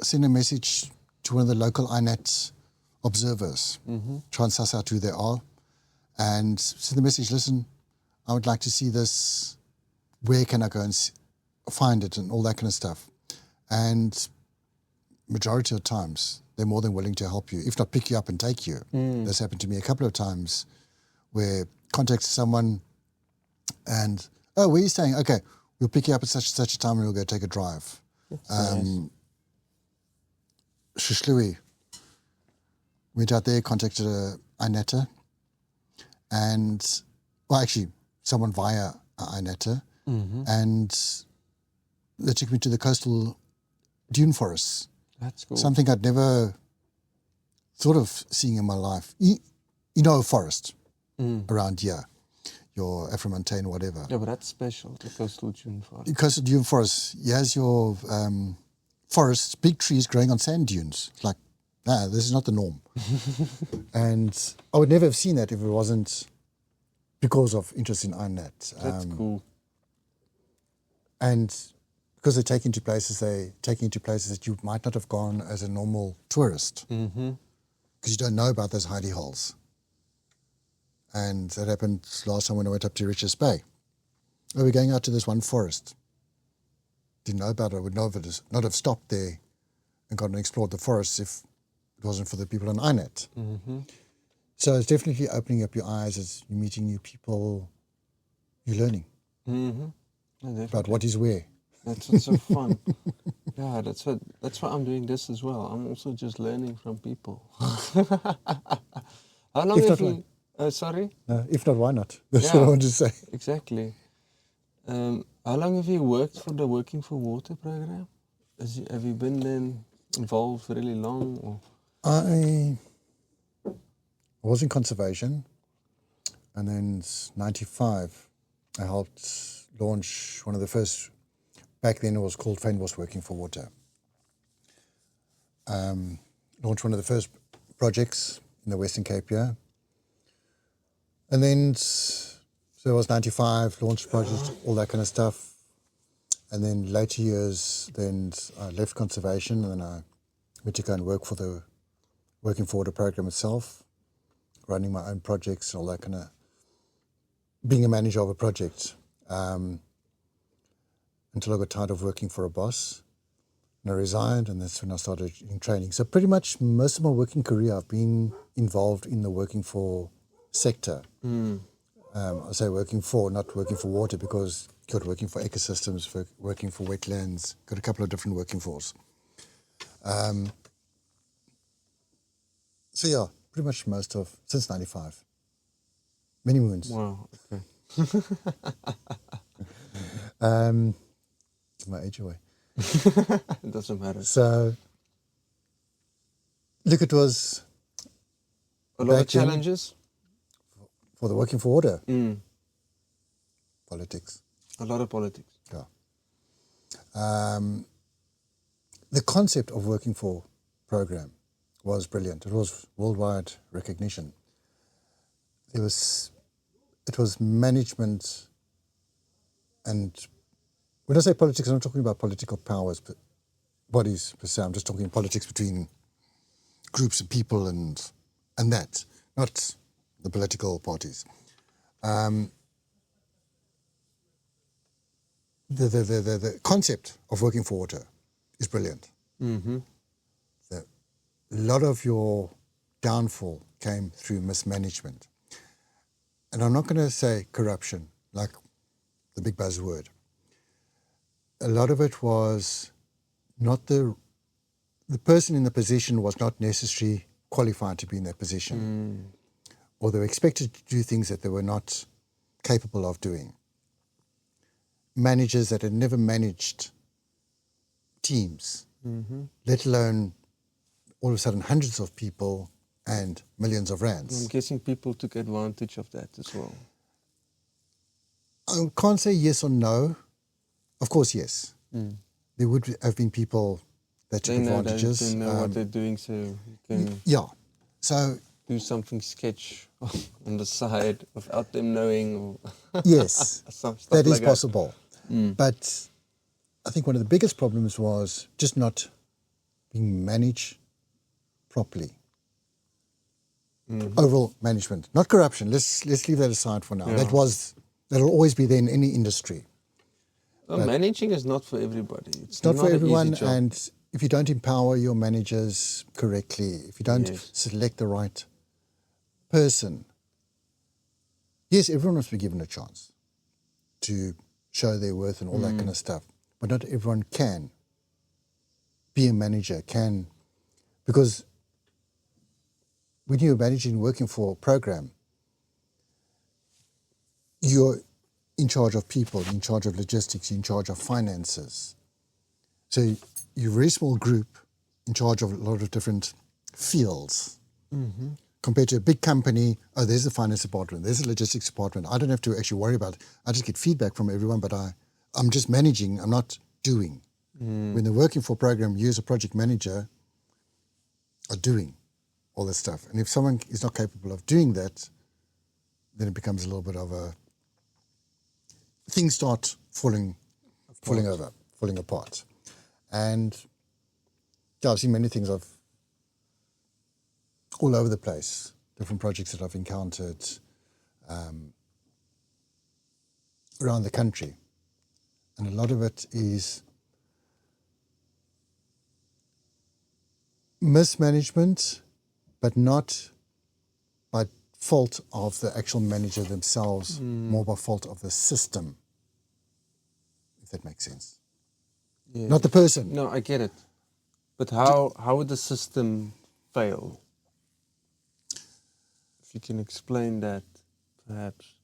send a message to one of the local iNat observers, try and suss out who they are, and send the message, listen, I would like to see this, where can I go and find it, and all that kind of stuff. And majority of times, they're more than willing to help you, if not pick you up and take you. That's happened to me a couple of times, where contacted someone and, oh, where are you staying? Okay, we'll pick you up at such and such a time and we'll go take a drive. Shishlui, went out there, contacted a iNatter, and, well, actually, someone via iNatter, and they took me to the coastal dune forests, That's cool. something I'd never thought of seeing in my life. You know a forest around here, your Afromontane or whatever. Yeah, but that's special, the coastal dune forest. The coastal dune forest, he has your forests, big trees growing on sand dunes. It's like, nah, this is not the norm. And I would never have seen that if it wasn't because of interest in iNat. That's cool. And because they take you into places that you might not have gone as a normal tourist. Because you don't know about those hidey holes. And that happened last time when I went up to Richards Bay. We were going out to this one forest. Didn't know about it. I would not have stopped there and gone and explored the forest if it wasn't for the people on iNat. So it's definitely opening up your eyes as you're meeting new people, you're learning Yeah, about what is where. That's what's so fun. Yeah, that's why I'm doing this as well. I'm also just learning from people. How long If have not, you? Sorry. If not, why not? That's Yeah. what I want to say. Exactly. How long have you worked for the Working for Water program? Have you been then involved really long? Or? I was in conservation, and then '95, I helped launch one of the first. Back then, it was called Fynbos Working for Water. Launched one of the first projects in the Western Cape here, and then so it was '95, launched projects, all that kind of stuff. And then later years, then I left conservation, and then I went to go and work for the Working for Water program itself, running my own projects and all that kind of, being a manager of a project, until I got tired of working for a boss, and I resigned, and that's when I started in training. So pretty much most of my working career, I've been involved in the working for sector. I say working for, not working for water, because you've got working for ecosystems, working for wetlands, got a couple of different working fors. So yeah, pretty much since '95. Many moons. Wow. Okay. Give my age away. It doesn't matter. So, look, it was A lot of back then, challenges. for the working for water. Politics. A lot of politics. Yeah. The concept of working for program was brilliant. It was worldwide recognition. It was management, and when I say politics, I'm not talking about political powers, but bodies per se. I'm just talking politics between groups of people and that, not the political parties. The concept of working for water is brilliant. A lot of your downfall came through mismanagement. And I'm not going to say corruption, like the big buzzword. A lot of it was not the person in the position was not necessarily qualified to be in that position. Or they were expected to do things that they were not capable of doing. Managers that had never managed teams, let alone all of a sudden hundreds of people and millions of rands. I'm guessing people took advantage of that as well. I can't say yes or no. Of course, yes. There would have been people that took advantages. They know what they're doing, so you can Yeah. So, do something sketch on the side without them knowing. Or yes, some stuff that is like possible. But I think one of the biggest problems was just not being managed properly. Overall management, not corruption. Let's leave that aside for now. Yeah. That'll always be there in any industry. Well, managing is not for everybody. It's not for an everyone, easy job. and if you don't empower your managers correctly, if you don't Yes. select the right person, yes, everyone must be given a chance to show their worth and all that kind of stuff. But not everyone can be a manager, because when you're managing, working for a program, you're in charge of people, in charge of logistics, in charge of finances. So you're a very small group in charge of a lot of different fields. Compared to a big company, oh, there's the finance department, there's the logistics department. I don't have to actually worry about it. I just get feedback from everyone, but I'm just managing, I'm not doing. When they're working for a program, you as a project manager are doing all this stuff. And if someone is not capable of doing that, then it becomes a little bit of a... Things start falling apart. And yeah, I've seen many things all over the place, different projects that I've encountered around the country. And a lot of it is mismanagement, but not by fault of the actual manager themselves, more by fault of the system, if that makes sense. Yeah. not the person. No, I get it. But how would the system fail? If you can explain that, perhaps.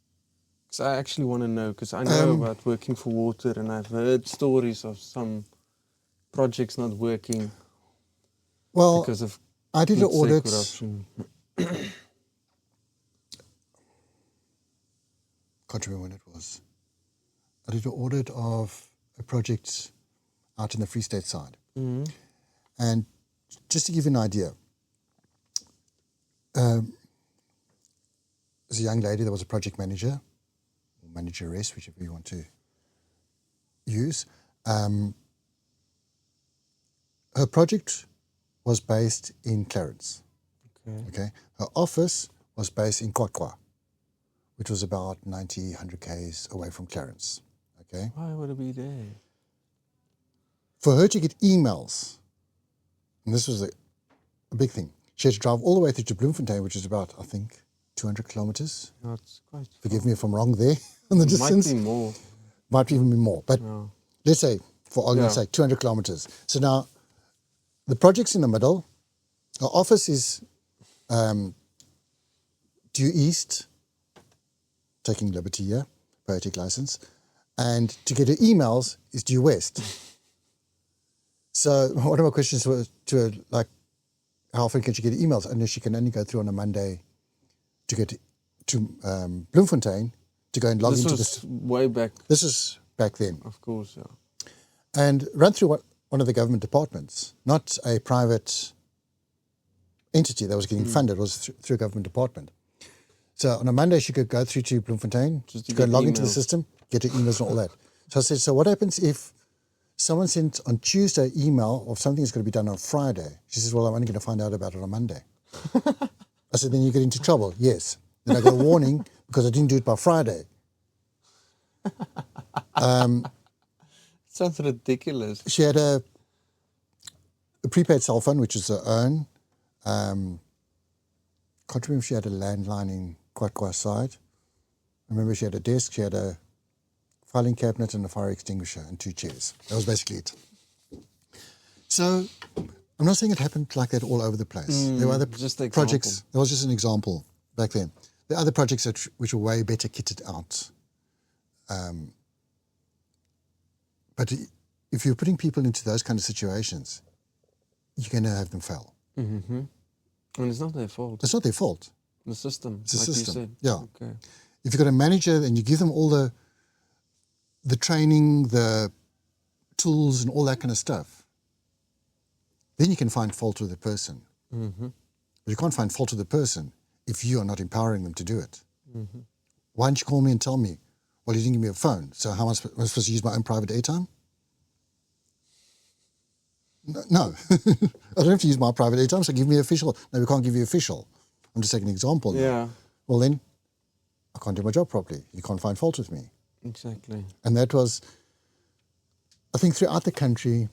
Because I actually want to know, because I know about working for water, and I've heard stories of some projects not working Well, because of, I did an let's say, audit. corruption. Can't remember when it was. I did an audit of a project out in the Free State side. And just to give you an idea, there's a young lady that was a project manager, or manageress, whichever you want to use. Her project was based in Clarence. Okay. Her office was based in Kwakwa, which was about 90, 100 k's away from Clarence. Okay. Why would it be there? For her to get emails, and this was a big thing, she had to drive all the way through to Bloemfontein, which is about, I think, 200 kilometers. No, it's quite Forgive me if I'm wrong there in the distance. Might be more. Might even be more. But No. let's say, for argument's sake, 200 kilometers. So now, the project's in the middle. Our office is due east, taking liberty here, poetic license. And to get her emails is due west. So one of my questions was to her, like, how often can she get emails? And she can only go through on a Monday to get to Bloemfontein to go and log into This was way back, This is back then. of course, yeah. And run through one of the government departments, not a private entity that was getting funded. It was through a government department. So on a Monday, she could go through to Bloemfontein, Just to go and get log into the emails. system, get her emails and all that. So I said, so what happens if someone sent on Tuesday email of something that's going to be done on Friday? She says, well, I'm only going to find out about it on Monday. I said, then you get into trouble. Yes. Then I got a warning because I didn't do it by Friday. Sounds ridiculous. She had a prepaid cell phone, which is her own. Can't remember if she had a landline in Kwakwa side. I remember she had a desk, she had a filing cabinet and a fire extinguisher and 2 chairs. That was basically it. So I'm not saying it happened like that all over the place. There were other just an projects. example. That was just an example back then. There are other projects which were way better kitted out. But if you're putting people into those kind of situations, you're going to have them fail. Mm-hmm. And it's not their fault. It's not their fault. The system, It's a like system. you said. Yeah. Okay. If you've got a manager and you give them all the training, the tools and all that kind of stuff, then you can find fault with the person. Mm-hmm. But you can't find fault with the person if you are not empowering them to do it. Mm-hmm. Why didn't you call me and tell me? Well, you didn't give me a phone, so how am I supposed to use my own private airtime? No. I don't have to use my private airtime, so give me official. No, we can't give you official. I'm just taking an example now. Yeah, Well, then I can't do my job properly. You can't find fault with me. exactly. And that was, I think, throughout the country,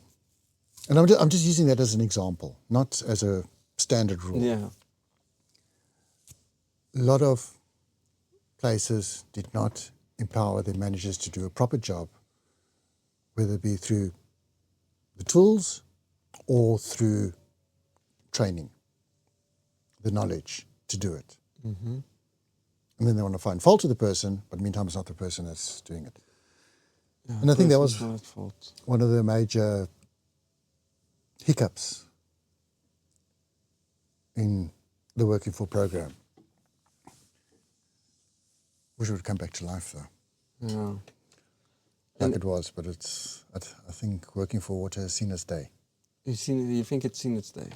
and I'm just using that as an example, not as a standard rule. Yeah. A lot of places did not empower their managers to do a proper job, whether it be through the tools or through training, the knowledge to do it. Mm-hmm. And then they want to find fault with the person, but meantime it's not the person that's doing it. Yeah, And I think that person's was not at fault. one of the major hiccups in the Working For program. Wish it would come back to life though, Yeah. like it was, but I think Working For Water has seen its day. You think it's seen its day?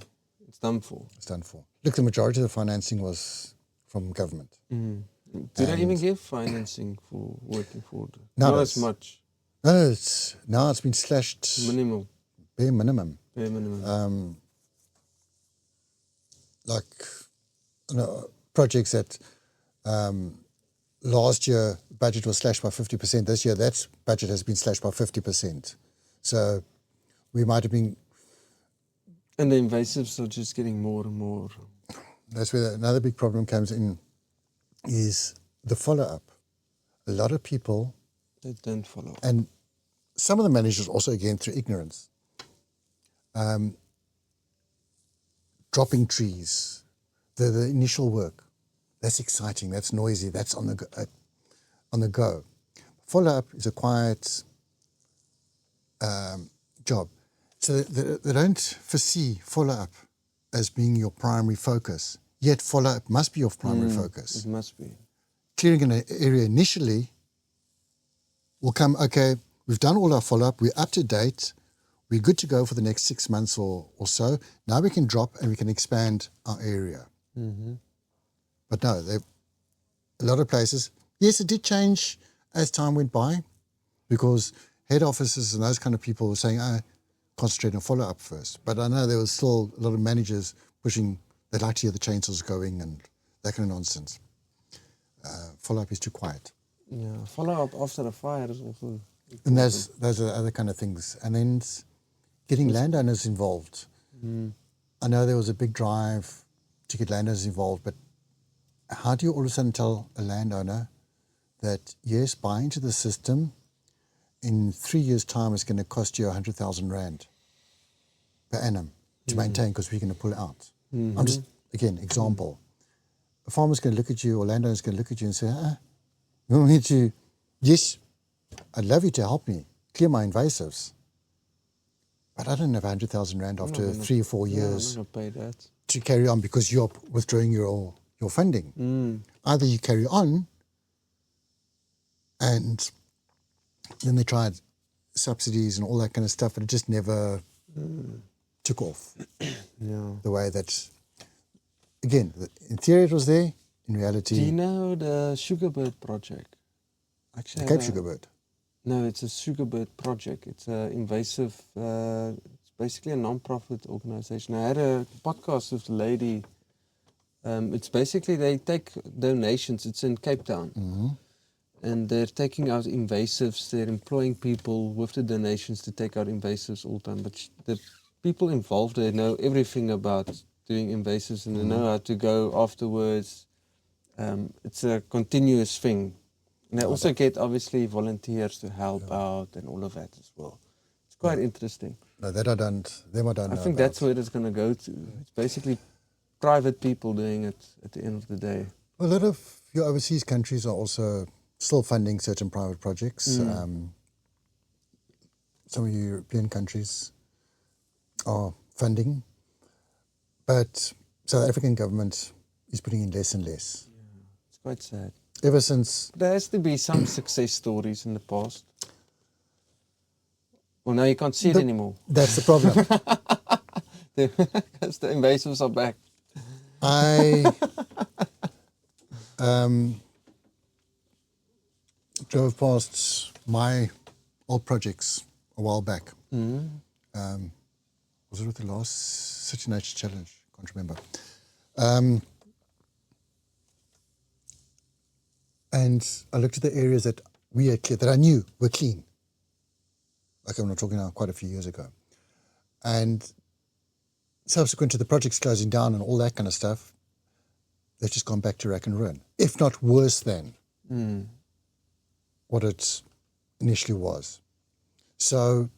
It's done for. It's done for. Look, the majority of the financing was from government. Mm. Do they even give financing for working for it? No, Not as much. No, now it's been slashed Minimal. bare minimum. Bare minimum. Like projects that last year budget was slashed by 50%. This year that budget has been slashed by 50%. So we might have been. And the invasives are just getting more and more. That's where another big problem comes in, is the follow-up. A lot of people, They don't follow. and some of the managers also, again, through ignorance, dropping trees, the initial work, that's exciting, that's noisy, that's on the go. Follow-up is a quiet job. So they don't foresee follow-up as being your primary focus, yet follow-up must be your primary focus. It must be. Clearing an area initially will come, okay, we've done all our follow-up, we're up to date, we're good to go for the next 6 months or so. Now we can drop and we can expand our area. But no, a lot of places, yes, it did change as time went by because head offices and those kind of people were saying, concentrate on follow-up first. But I know there was still a lot of managers pushing, they'd like to hear the chainsaws going and that kind of nonsense. Follow-up is too quiet. Yeah, follow-up after a fire is also important. And those are other kind of things. And then getting landowners involved. I know there was a big drive to get landowners involved, but how do you all of a sudden tell a landowner that, yes, buy into the system, in 3 years' time it's going to cost you 100,000 Rand per annum to maintain because we're going to pull it out. I'm just, again, example. A farmer's going to look at you or landowner's going to look at you and say, you want me to, yes, I'd love you to help me clear my invasives, but I don't have 100,000 Rand after 3 or 4 years I'm not going to pay that. to carry on because you're withdrawing your funding. Either you carry on and then they tried subsidies and all that kind of stuff, but it just never took off the way that, again, in theory it was there, in reality... Do you know the Sugarbird project? Actually, the Cape Sugarbird? No, it's a Sugarbird project. It's an invasive, it's basically a non-profit organization. I had a podcast with a lady. It's basically they take donations. It's in Cape Town. And they're taking out invasives. They're employing people with the donations to take out invasives all the time. But the people involved, they know everything about doing invasives and they know how to go afterwards. It's a continuous thing. And they also get, obviously, volunteers to help out and all of that as well. It's quite interesting. No, that I don't know I think that's where it's going to go to. It's basically private people doing it at the end of the day. A lot of your overseas countries are also still funding certain private projects. Some of your European countries are funding, but South African government is putting in less and less. Yeah, it's quite sad. Ever since... There has to be some success stories in the past. Well, now you can't see it anymore. That's the problem. Because the invasives are back. I drove past my old projects a while back. Was it with the last City Nature Challenge? Can't remember. And I looked at the areas that we had cleared, that I knew were clean. Like I'm not talking now, quite a few years ago. And subsequent to the projects closing down and all that kind of stuff, they've just gone back to rack and ruin, if not worse than what it initially was. So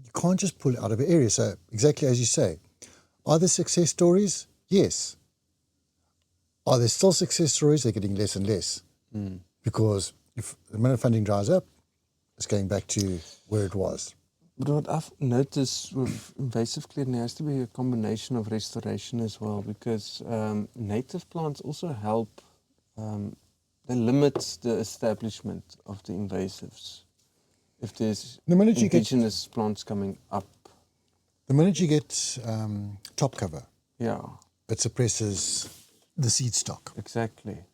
you can't just pull it out of an area. So exactly as you say, are there success stories? Yes. Are there still success stories? They're getting less and less. Because if the minute funding dries up, it's going back to where it was. But what I've noticed with invasive clearing, there has to be a combination of restoration as well, because native plants also help, they limit the establishment of the invasives. If there's indigenous plants coming up. The minute you get top cover, yeah, it suppresses the seed stock. Exactly.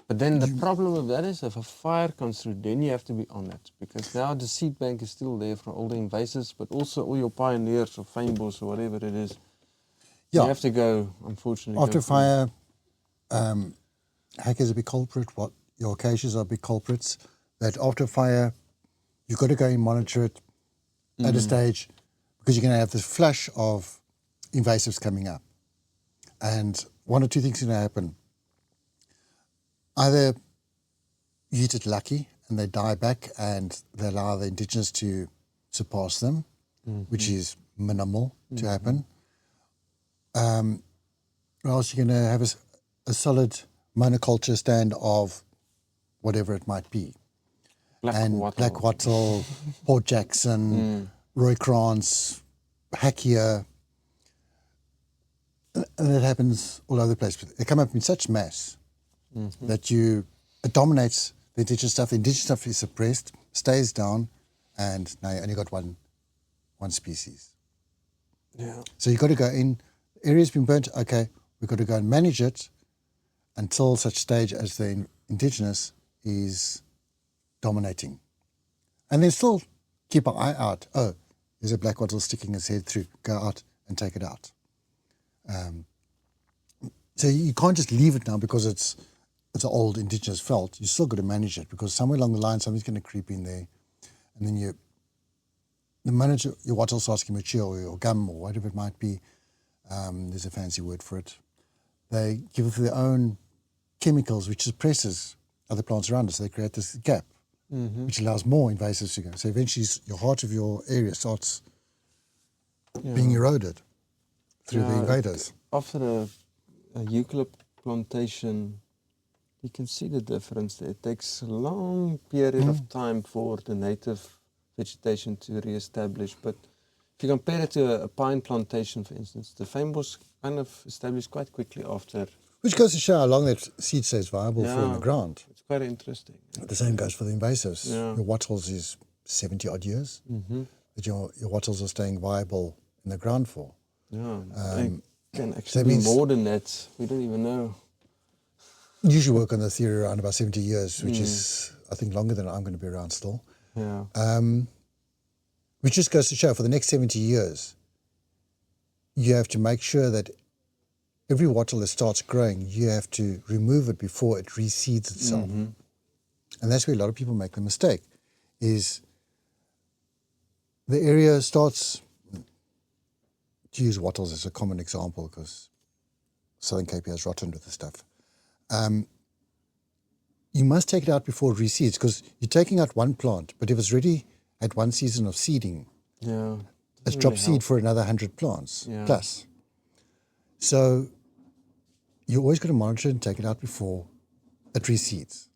But then the problem with that is if a fire comes through, then you have to be on it. Because now the seed bank is still there for all the invasives, but also all your pioneers or fynbos or whatever it is. Yeah. You have to go, unfortunately. After fire, hackers are a big culprit. Your acacias are big culprits. That after fire, you've got to go and monitor it at a stage because you're going to have this flush of invasives coming up. And one or two things are going to happen. Either you hit it lucky and they die back, and they allow the indigenous to surpass them, which is minimal to happen. Or else you're going to have a solid monoculture stand of whatever it might be. Black wattle, Port Jackson, Roy Krantz, Hackia. And it happens all over the place. They come up in such mass that it dominates the indigenous stuff. The indigenous stuff is suppressed, stays down, and now you only got one species. Yeah. So you've got to go in, area's been burnt, okay, we've got to go and manage it until such stage as the indigenous is dominating. And then still keep an eye out. Oh, there's a black wattle sticking its head through. Go out and take it out. So you can't just leave it now because it's an old indigenous veld. You still got to manage it because somewhere along the line somebody's going to creep in there, and then the minute your wattle starts to mature, or your gum, or whatever it might be, there's a fancy word for it. They give it their own chemicals, which suppresses other plants around it. So they create this gap, which allows more invasives to go. So eventually, your heart of your area starts being eroded through the invaders. After a eucalypt plantation, you can see the difference there. It takes a long period of time for the native vegetation to re-establish. But if you compare it to a pine plantation, for instance, the fynbos kind of established quite quickly after. Which goes to show how long that seed stays viable for in the ground. It's quite interesting. The same goes for the invasives. Yeah. Your wattles is 70 odd years that your wattles are staying viable in the ground for. Yeah, it can so actually that be means- more than that. We don't even know. Usually work on the theory around about 70 years, which is, I think, longer than I'm going to be around still. Yeah. Which just goes to show for the next 70 years, you have to make sure that every wattle that starts growing, you have to remove it before it reseeds itself. And that's where a lot of people make the mistake, is the area starts, to use wattles as a common example, because Southern Cape has rotten with the stuff. You must take it out before it reseeds, because you're taking out one plant, but if it's already had one season of seeding, it's drop seed for another 100 plants plus. So you always got to monitor and take it out before it reseeds.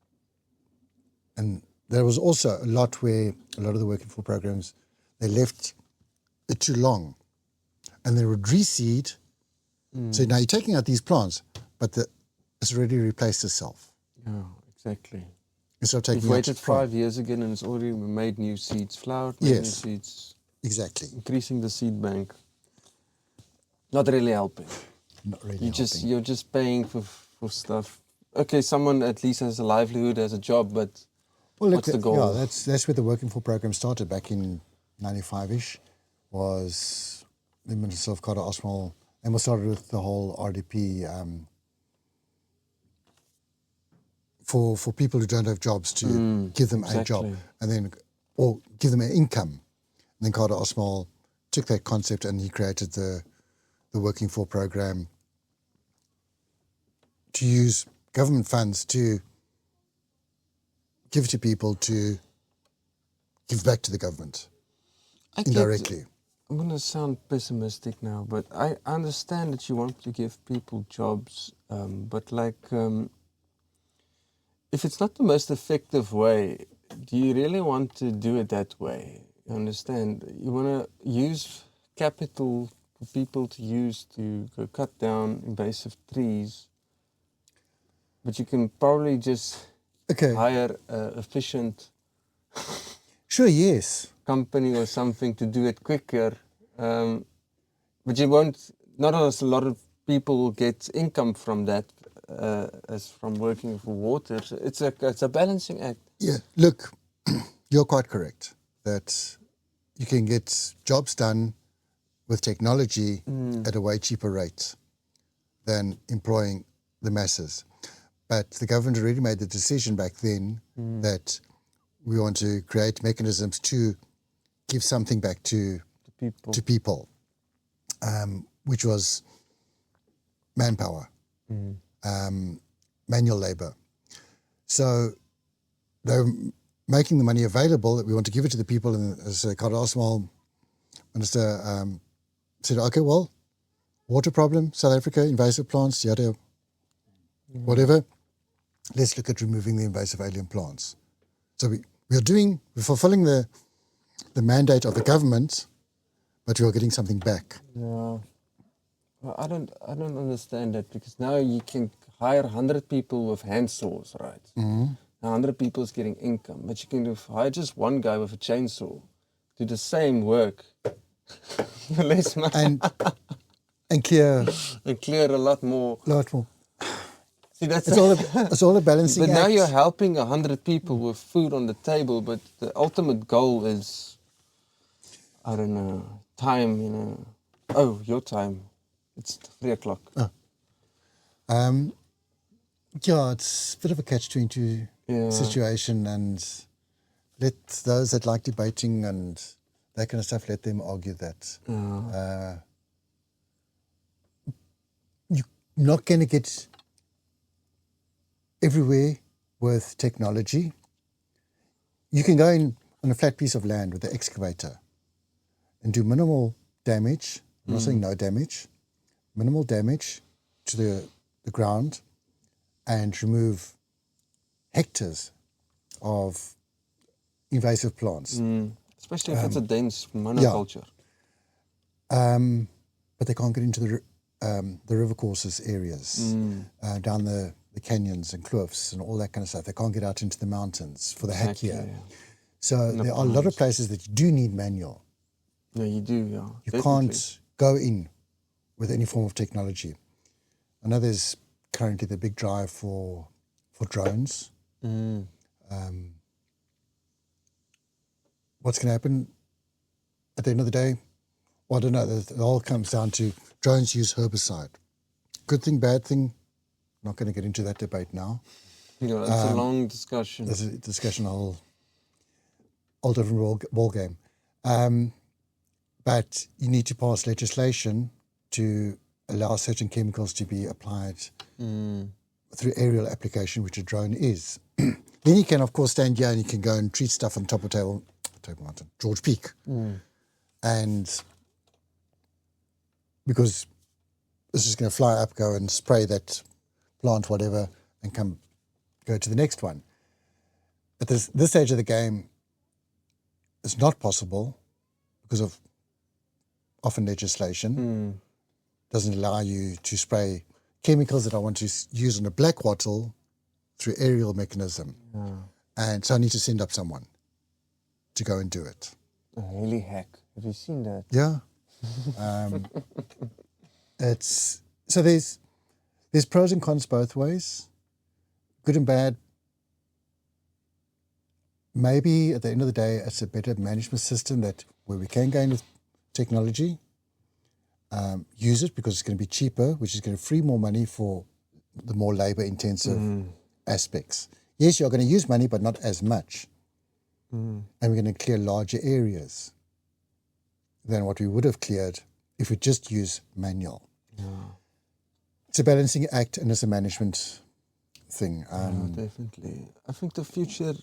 And there was also a lot where a lot of the working for programs, they left it too long and they would reseed. So now you're taking out these plants, but it's already replaced itself. Yeah, exactly. Instead of taking We've out waited the plant. 5 years again and it's already made new seeds, flowered, made new Yes. seeds, Exactly. increasing the seed bank. Not really helping. Not really You're just paying for stuff. Okay, someone at least has a livelihood, has a job, but what's the goal? Yeah, that's where the Working For program started back in 95-ish, was the Minister of Carter Osmal, and we started with the whole RDP for people who don't have jobs to give them a job, and then, or give them an income. And then Carter Osmal took that concept and he created the Working For program to use government funds to give to people to give back to the government indirectly. I'm going to sound pessimistic now, but I understand that you want to give people jobs, but if it's not the most effective way, do you really want to do it that way? You understand? You want to use capital for people to use to go cut down invasive trees, but you can probably just hire an efficient Sure, yes. company or something to do it quicker. But you won't, not as a lot of people will get income from that as from working for water. So it's a balancing act. Yeah, look, you're quite correct that you can get jobs done with technology at a way cheaper rate than employing the masses. But the government already made the decision back then that we want to create mechanisms to give something back to people, which was manpower, manual labor. So they making the money available, that we want to give it to the people. And as Carl Asmal, Minister, said, okay, well, water problem, South Africa, invasive plants, yada, whatever. Let's look at removing the invasive alien plants. So we're fulfilling the mandate of the government, but we are getting something back. Yeah. Well, I don't understand that, because now you can hire 100 people with hand saws, right? Mm-hmm. 100 people is getting income, but you can hire just one guy with a chainsaw, do the same work for less money. And clear A lot more. See, it's all a balancing But act. now you're helping 100 people with food on the table, but the ultimate goal is, I don't know, time, you know. Oh, your time. It's 3 o'clock. Oh. Yeah, it's a bit of a catch-22 situation, and let those that like debating and that kind of stuff, let them argue that. You're not going to get everywhere with technology. You can go in on a flat piece of land with the excavator and do minimal damage. I'm not saying no damage. Minimal damage to the ground, and remove hectares of invasive plants. Especially if it's a dense monoculture. But they can't get into the river courses areas, down the canyons and cliffs and all that kind of stuff. They can't get out into the mountains for the hakea. Yeah. So there are a lot of places that you do need manual. Yeah, you do, yeah. You definitely. Can't go in with any form of technology. I know there's currently the big drive for drones. What's going to happen at the end of the day? Well, I don't know. It all comes down to drones use herbicide. Good thing, bad thing. Not going to get into that debate now. Yeah, that's a long discussion. There's a discussion, a whole different ball game. But you need to pass legislation to allow certain chemicals to be applied through aerial application, which a drone is. Then you can, of course, stand here and you can go and treat stuff on top of Table Mountain, George Peak. And because it's just going to fly up, go and spray that plant, whatever, and go to the next one. At this stage of the game, it's not possible because of often legislation doesn't allow you to spray chemicals that I want to use on a black wattle through aerial mechanism. And so I need to send up someone to go and do it. A heli hack. Have you seen that? Yeah. So there's pros and cons both ways, good and bad. Maybe at the end of the day, it's a better management system that where we can gain with technology, use it because it's going to be cheaper, which is going to free more money for the more labor-intensive aspects. Yes, you're going to use money, but not as much. And we're going to clear larger areas than what we would have cleared if we just use manual. It's a balancing act and it's a management thing. Definitely. I think the future,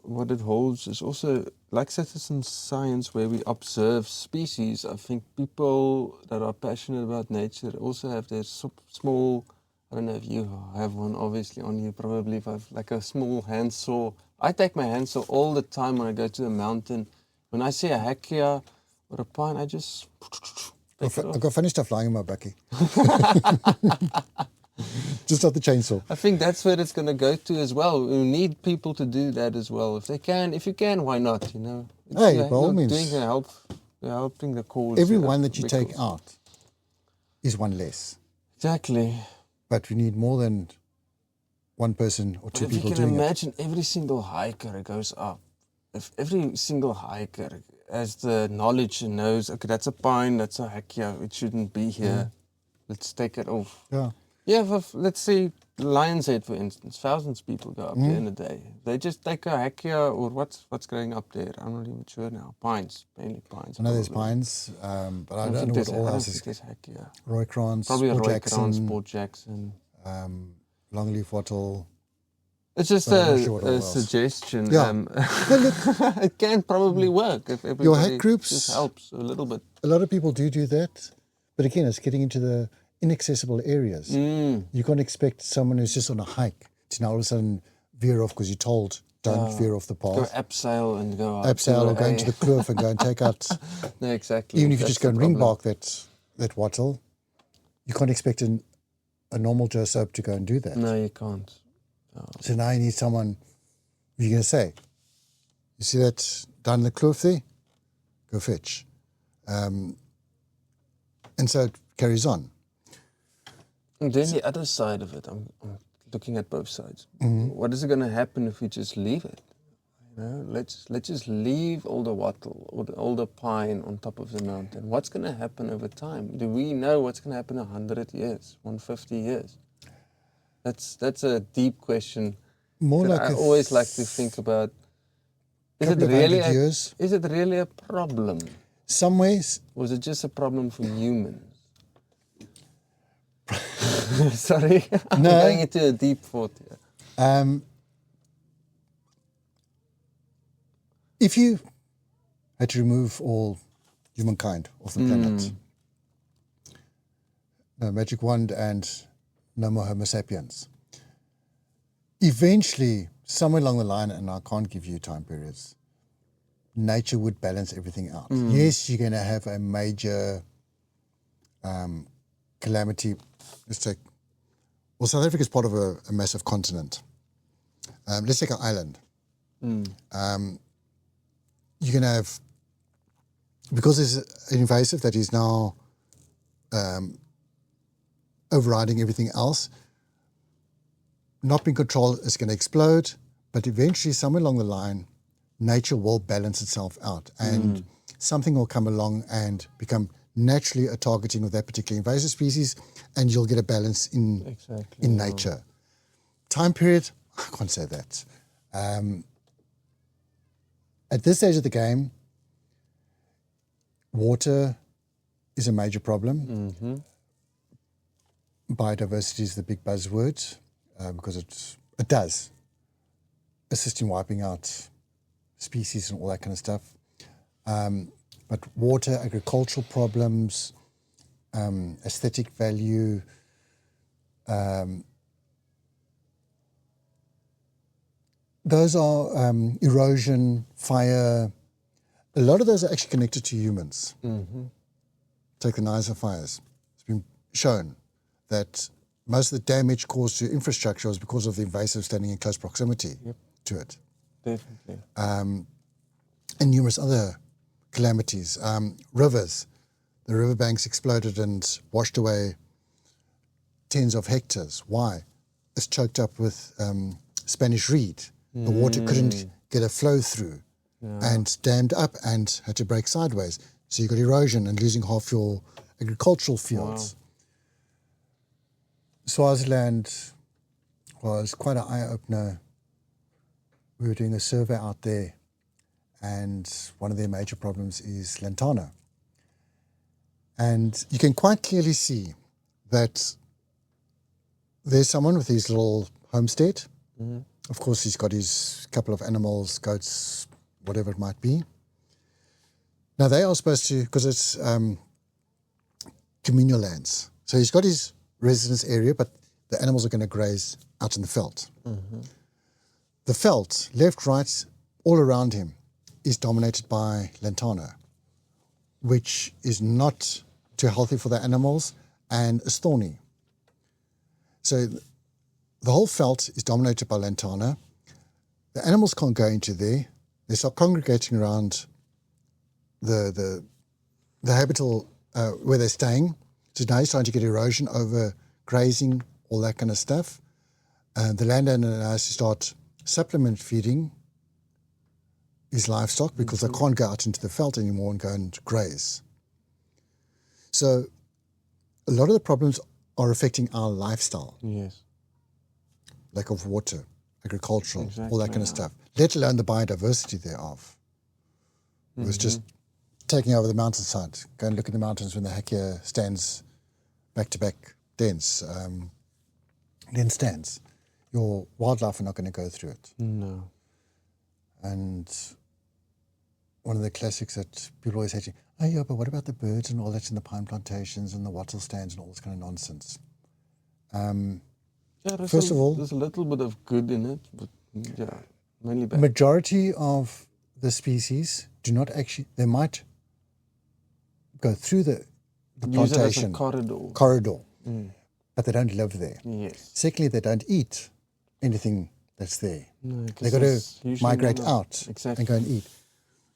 what it holds, is also like citizen science, where we observe species. I think people that are passionate about nature also have their small, I don't know if you have one obviously on you, probably if I've like a small handsaw. I take my handsaw all the time when I go to the mountain. When I see a hakea or a pine, I just... I've got funny stuff lying in my bucky. Just not the chainsaw. I think that's where it's going to go to as well. We need people to do that as well. If you can, why not? You know. Hey, by all means. You're helping the cause. Every one that you take out is one less. Exactly. But we need more than one person or two people doing it. If you can imagine every single hiker goes up. If every single hiker has the knowledge and knows, okay, that's a pine, that's a hakea, it shouldn't be here. Let's take it off. Yeah. Yeah, let's say Lion's Head, for instance. Thousands of people go up there in a day. They just take a hakea or what's going up there. I'm not even sure now. Pines, mainly pines. I know there's pines, but I don't know what all else is. There's hakea. Roy Krantz, Probably Port Roy Jackson, Krantz, Port Jackson. Longleaf wattle. It's just But I'm not sure what all a else. suggestion. Yeah. It can probably work if everybody Your hack groups, just helps a little bit. a lot of people do that. But again, it's getting into the inaccessible areas. You can't expect someone who's just on a hike to now all of a sudden veer off because you're told don't veer off the Go path. abseil and go out. Abseil or go into the kloof and go and take out. No, exactly. Even if you That's just go the and problem. ringbark that wattle, you can't expect a normal Joe Soap to go and do that. No, you can't. So now you need someone, you're going to say, you see that down in the kloof there? Go fetch. And so it carries on. And then the other side of it, I'm looking at both sides. What is going to happen if we just leave it? You know, let's just leave all the wattle or all the pine on top of the mountain. What's going to happen over time? Do we know what's going to happen in 100 years, 150 years? That's a deep question. More that like I always like to think about. Is it couple of really hundred years. Is it really a problem? Some ways, Or is it just a problem for humans? Sorry, I'm No. going into a deep thought here. if you had to remove all humankind off the planet, no magic wand and no more Homo sapiens, eventually, somewhere along the line, and I can't give you time periods, nature would balance everything out. Yes, you're going to have a major calamity. Let's take, well, South Africa is part of a massive continent. Let's take an island. You're going to have, because there's an invasive that is now overriding everything else, not being controlled, is going to explode, but eventually, somewhere along the line, nature will balance itself out and something will come along and become naturally a targeting of that particular invasive species, and you'll get a balance in nature. Time period, I can't say that. At this stage of the game, water is a major problem. Biodiversity is the big buzzword because it does assist in wiping out species and all that kind of stuff. But water, agricultural problems, aesthetic value, those are erosion, fire. A lot of those are actually connected to humans. Take the Niza fires. It's been shown that most of the damage caused to infrastructure was because of the invasive standing in close proximity to it. Definitely. And numerous other calamities. Rivers, the riverbanks exploded and washed away tens of hectares. Why? It's choked up with Spanish reed. The water couldn't get a flow through and dammed up and had to break sideways. So you got erosion and losing half your agricultural fields. Swaziland was quite an eye-opener. We were doing a survey out there, and one of their major problems is lantana. And you can quite clearly see that there's someone with his little homestead. Of course, he's got his couple of animals, goats, whatever it might be. Now, they are supposed to, because it's communal lands. So he's got his residence area, but the animals are going to graze out in the veld. The veld, left, right, all around him, is dominated by lantana, which is not too healthy for the animals and is thorny. So the whole veld is dominated by lantana. The animals can't go into there. They start congregating around the habitat where they're staying. So now you're starting to get erosion over grazing, all that kind of stuff. The landowner has to start supplement feeding his livestock because they can't go out into the veld anymore and go and graze. So a lot of the problems are affecting our lifestyle. Yes. Lack of water, agricultural, all that kind of stuff, let alone the biodiversity thereof. It was just taking over the mountainside. Go and look at the mountains when the hakea stands back-to-back dense stands. your wildlife are not going to go through it. No. And one of the classics that people always say to you, oh yeah, but what about the birds and all that's in the pine plantations and the wattle stands and all this kind of nonsense? Yeah, First of all, there's a little bit of good in it, but yeah, mainly bad. majority of the species do not actually, they might go through the Use it as a plantation corridor. but they don't live there. Yes. Secondly, they don't eat anything that's there. No, They got to migrate out and go and eat.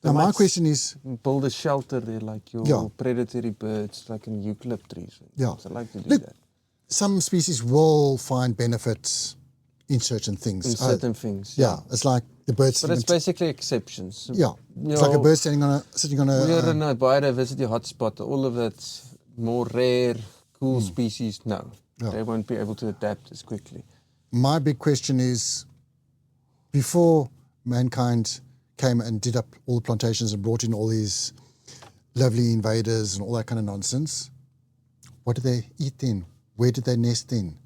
Now, my question is, build a shelter there, like your predatory birds, like in eucalypt trees. Yeah. So I like to do Look, that. some species will find benefits in certain things. In certain things. Yeah, it's like the birds. But it's basically exceptions. Yeah, it's like a bird sitting on a. We're in a biodiversity hotspot. All of that's more rare, cool species. No, they won't be able to adapt as quickly. My big question is, before mankind came and did up all the plantations and brought in all these lovely invaders and all that kind of nonsense, what did they eat then? Where did they nest then?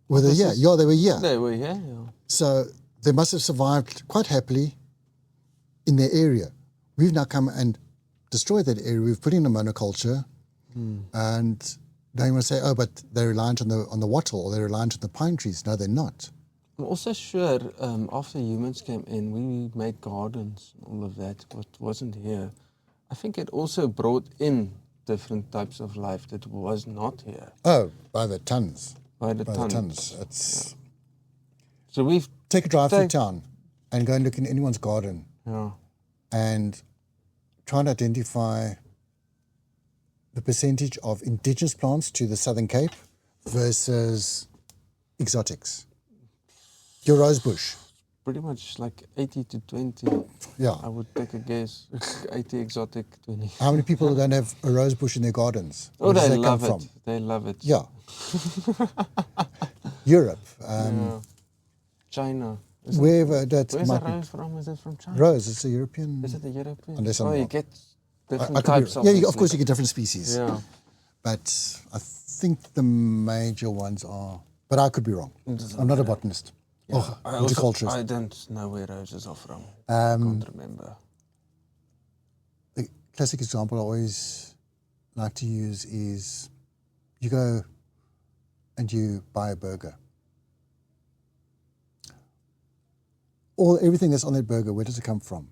Were they here? Yeah, they were here. They were here, yeah. So they must have survived quite happily in their area. We've now come and destroyed that area. We've put in a monoculture, and now you want to say, oh, but they're reliant on the wattle or they're reliant on the pine trees. No, they're not. I'm also sure after humans came in, we made gardens, all of that, what wasn't here. I think it also brought in different types of life that was not here. Oh, by the tons. By the By tons. the tons. It's So we've take a drive through town and go and look in anyone's garden and try and identify the percentage of indigenous plants to the Southern Cape versus exotics. Your rose bush. pretty much like 80 to 20. Yeah. I would take a guess. 80 exotic, 20. How many people don't have a rose bush in their gardens? Oh, Where does they that love come it. from? They love it. Yeah. Europe. Yeah. China. Wherever that Where's might the rose from? Is it from China? be. Rose, it's a European. Is it the European? Unless I'm you wrong. get different I could be types wrong. Yeah, of obviously. course you get different species. Yeah. But I think the major ones are, but I could be wrong. I'm not a botanist. Yeah. Oh, I horticulturist. don't know where roses are from. I can't remember. The classic example I always like to use is you go and you buy a burger. Everything that's on that burger, where does it come from?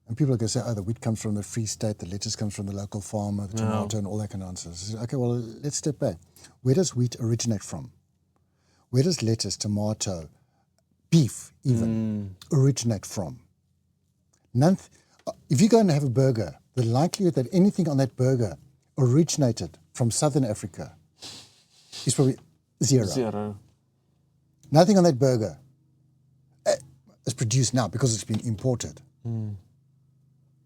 And people are going to say, oh, the wheat comes from the Free State, the lettuce comes from the local farmer, the tomato and all that kind of nonsense. Okay, well, let's step back. Where does wheat originate from? Where does lettuce, tomato, beef even originate from? None. If you go and have a burger, the likelihood that anything on that burger originated from Southern Africa is probably zero. Zero. Nothing on that burger is produced now because it's been imported.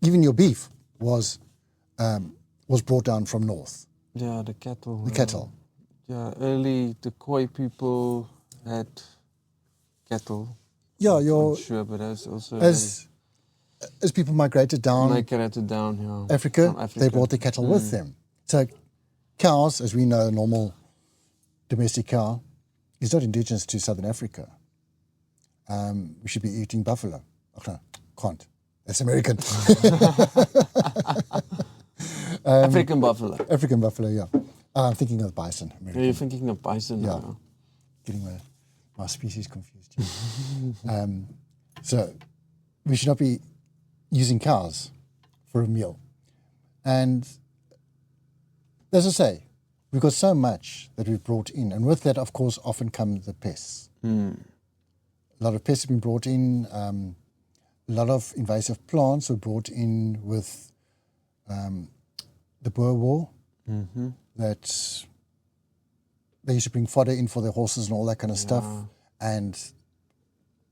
Even your beef was brought down from north. Yeah, the cattle. The cattle. Yeah, early the Khoi people had cattle. Yeah, I'm sure, but that's also as people migrated down migrated down. Yeah, Africa, from Africa. they brought the cattle with them. So cows, as we know, a normal domestic cow, is not indigenous to Southern Africa. We should be eating buffalo. Oh, no, can't. That's American. African buffalo. African buffalo, yeah. I'm thinking of bison. American. You're thinking of bison Yeah. now. Getting my species confused. So we should not be using cows for a meal. And as I say, we've got so much that we've brought in. And with that, of course, often come the pests. A lot of pests have been brought in. A lot of invasive plants were brought in with the Boer War. That they used to bring fodder in for their horses and all that kind of stuff. And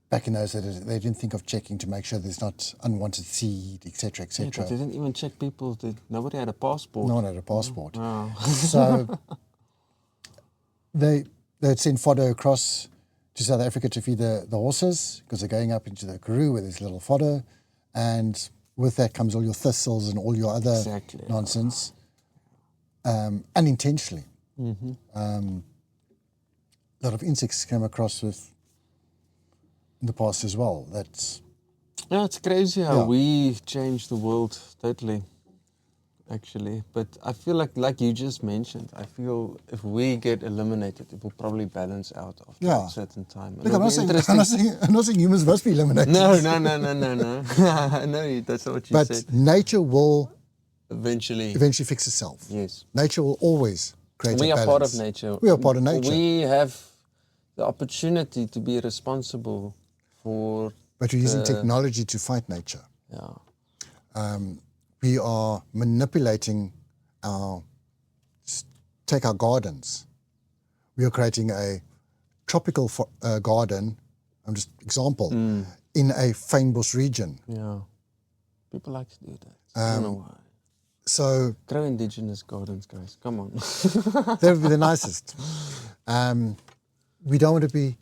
back in those days, they didn't think of checking to make sure there's not unwanted seed, etc., Yeah, etc. but they didn't even check people. Nobody had a passport. No one had a passport. Wow. So they'd send fodder across to South Africa to feed the horses because they're going up into the Karoo where there's little fodder. And with that comes all your thistles and all your other nonsense, unintentionally. lot of insects came across with in the past as well. That's Yeah, it's crazy how Yeah. we changed the world totally, actually. But I feel like you just mentioned, I feel if we get eliminated, it will probably balance out after Yeah. a certain time. And look. it'll I'm be not, interesting. I'm not saying humans must be eliminated. No. No, that's not what you But said. nature will Eventually. eventually fix itself. Yes. Nature will always create We a are balance. part of nature. We are part of nature. We have the opportunity to be responsible for. But we're using the- technology to fight nature. Yeah. We are manipulating take our gardens. We are creating a tropical garden, I'm just example, in a fynbos region. Yeah. People like to do that. I don't know why. So Grow indigenous gardens, guys. Come on. that would be the nicest. We don't want to be.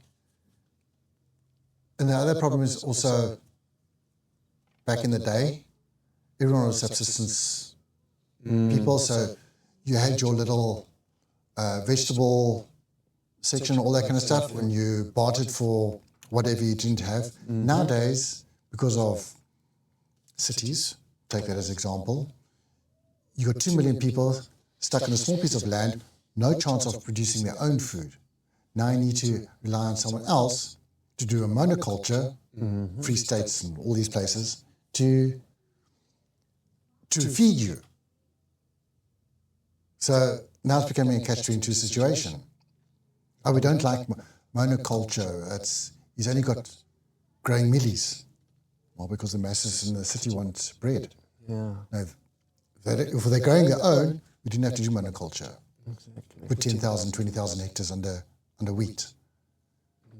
And the other problem is also, back in the day, everyone was subsistence people. So you had your little vegetable section, all that kind of stuff, and you bartered for whatever you didn't have. Nowadays, because of cities, take that as an example, you got 2 million people stuck on a small piece of land, no chance of producing their own food. Now you need to rely on someone else to do a monoculture, Free States and all these places, to feed you. So now it's becoming a catch-22 situation. Oh, we don't like monoculture. He's only got growing millies. Well, because the masses in the city want bread. Yeah. No, if they're growing their own, we didn't have to do monoculture. Exactly. Put 10,000, 20,000 hectares under wheat.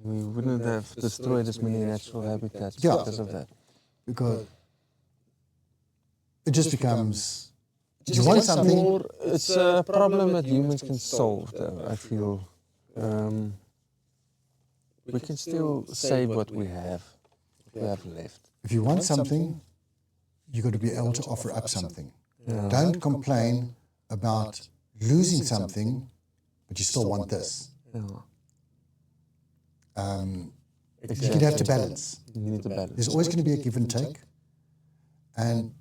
We wouldn't have destroyed as many natural habitats Yeah. because of that. Because it just becomes, you want something, It's a problem that humans can solve, though, I feel. We can still save what we have left. if you want something, you've got to be able to offer up something. Don't complain about losing something, but you still want this. Yeah. You can have to balance. You need to balance. There's always going to be a give and take. And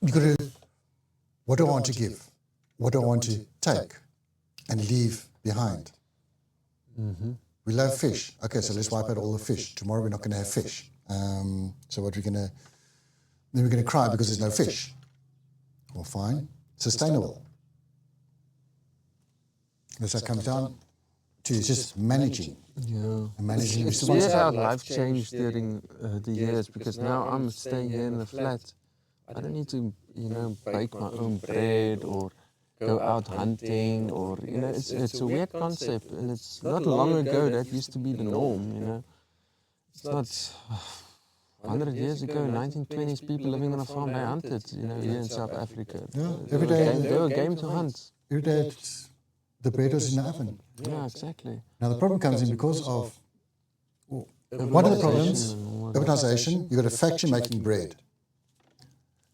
you've got to, what do I want to give? What do I want to take and leave behind? We love fish. Okay, so let's wipe out all the fish. Tomorrow we're not going to have fish. So what then we're going to cry because there's no fish. Well, fine. Sustainable. That's what it comes down to. It's just managing. Yeah. And managing. It's weird how life changed during the years, because now I'm staying here in the flat. I don't need to, bake my own bread or go out hunting or, it's a weird concept, and it's not long ago that used to be the norm, It's not 100 years ago, 1920s, people living on a farm, they hunted, here in South Africa. Yeah, every day. They were game to hunt. Every day the bread was in the oven. Yeah, exactly. Now the problem comes in because of, one of the problems, urbanization, you've got a factory making bread.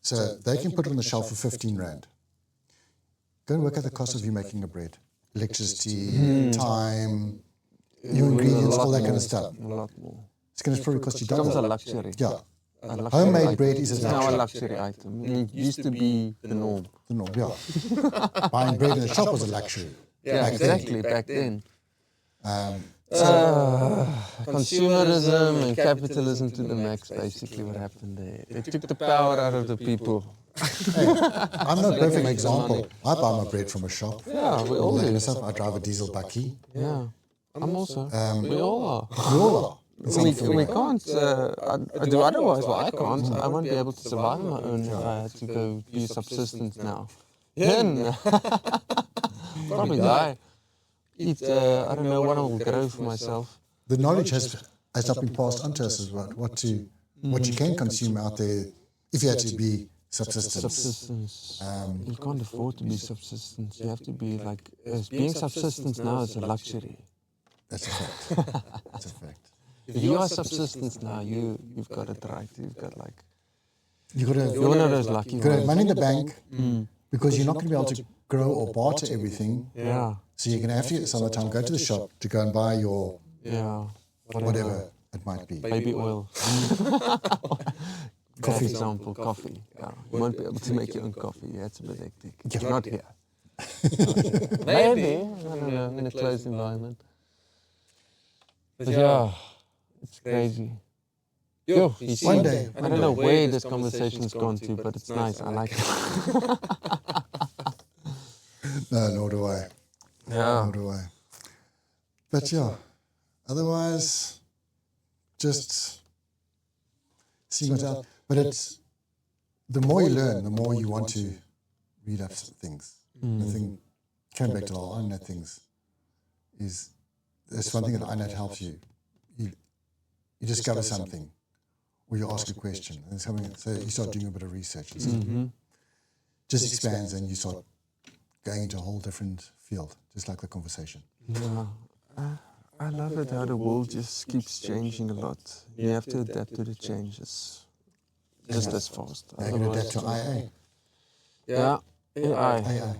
So they can put it on the shelf for 15 Rand. Go and work out the cost of you making a bread. Electricity, time, new ingredients, all that kind of stuff. A lot more. It's going to probably cost you It becomes a double. luxury. Yeah, A luxury homemade item. bread is It's a now a luxury. luxury item. It used to be the norm. The norm, yeah. Buying bread in the shop was a luxury. Yeah, back exactly, back then. So, Consumerism and capitalism to the max, basically what happened there. They took the power out of the people. I'm not a perfect example. I buy my bread from a shop. Yeah, we All all that kind do. of stuff. I drive a diesel bakkie. Yeah, I'm also. We all are. We all are. We can't do otherwise. Well, I can't. I won't be able to survive on my own if I had to go be subsistence now. Then probably die. Eat, I don't know what I will grow for myself. The knowledge has not been passed on to us as well. What you can consume out there if you had to be subsistence. Subsistence. You can't afford to be subsistence. You have to be like, being subsistence now is a luxury. That's a fact. That's a fact. If you are subsistence now, you've got it right. You've got You're you're one of those lucky got to have ones. money in the bank because you're not going to be able to grow or barter everything. Yeah. So you're going to have to some of the time go to the shop to go and buy your Yeah. whatever it might be. Baby oil. For example, coffee. Yeah. You won't be able to make your own coffee. That's a bit hectic. Yeah. Not here. Maybe. I don't know. In a closed environment. But yeah, it's crazy. Yo, you see, One day. I don't know where this conversation's gone to, but it's nice. I like it. No, nor do I. Yeah. Nor do I. But yeah, otherwise, just seeing what's out. But it's, the more you learn, the more you want to read up things. The thing, coming back to our iNat things, is there's one thing that iNat helps you. You discover something, or you ask a question, and so you start doing a bit of research. And so just expands, and you start going into a whole different field, just like the conversation. Yeah. I love it how the world just keeps changing a lot. You have to adapt to the changes just as fast. Now you can adapt to IA. Yeah. AI. AI.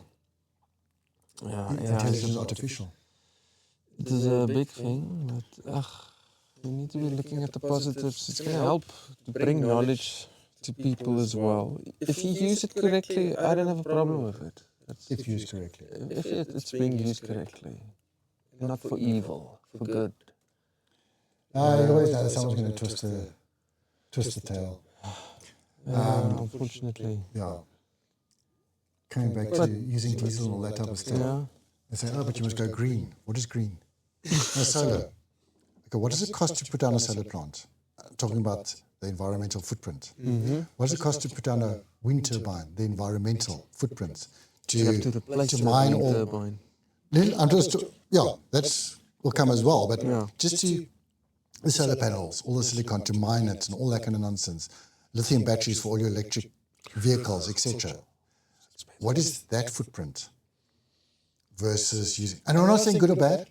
Yeah. Intelligence artificial. It is a big thing, but you need to be looking at the positives. It's going to help to bring knowledge to people as well. If you use it correctly, I don't have a problem with it. If used correctly. If it's being used correctly, not for evil, for good. You always know that someone's going to twist the tail. Unfortunately. Yeah. Coming back to using diesel and all that type of stuff. Yeah. They say, oh, but you must go green. What is green? No, solar. Okay, what does it cost to put down a solar plant? Talking about the environmental footprint. What does it cost to put down a wind turbine? The environmental footprint. To mine all. Turbine. I'm just, that's will come as well. But just to the solar panels, all the silicon to mine it and all that kind of nonsense. Lithium batteries for all your electric vehicles, etc. What is that footprint versus using? And I'm not saying good or bad.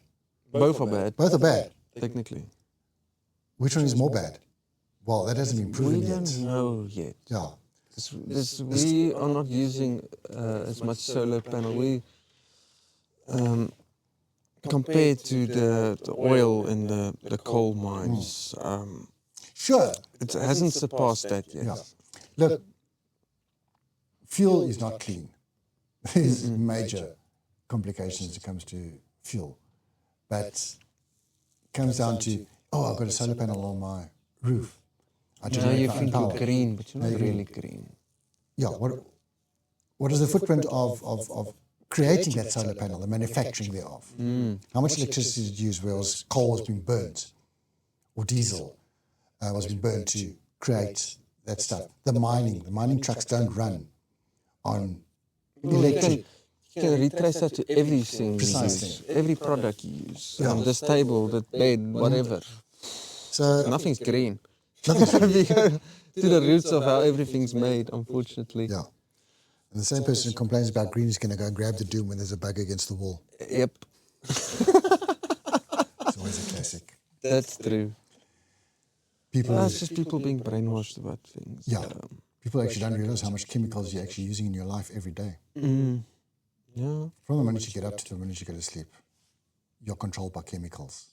Both are bad. Both are bad. Technically. Which one is more bad? Well, that hasn't been proven We yet. don't know yet. Yeah. We are not using as much solar panel. We compared to the oil in the coal mines, Sure. it hasn't surpassed that yet. Yeah. Look, fuel is not clean. There's major complications when it comes to fuel. But it comes down to, I've got a solar panel on my roof. You think you're green, but you're not really green. Yeah, what is the footprint of creating that solar panel, the manufacturing thereof? How much electricity did you use whereas coal was being burnt, or diesel was being burnt to create that stuff? The mining trucks don't run on electric. You can retrace that to everything you use, every product you use. This table, that bed, whatever. So Nothing's green. We go to the roots of how everything's made, unfortunately. yeah. And the same person who complains about green is going to go and grab the doom when there's a bug against the wall. Yep, It's always a classic. that's true. People, It's just people being brainwashed about things. people actually don't realize how much chemicals you're actually using in your life every day. Yeah, From the minute you get up to the minute you go to sleep, you're controlled by chemicals.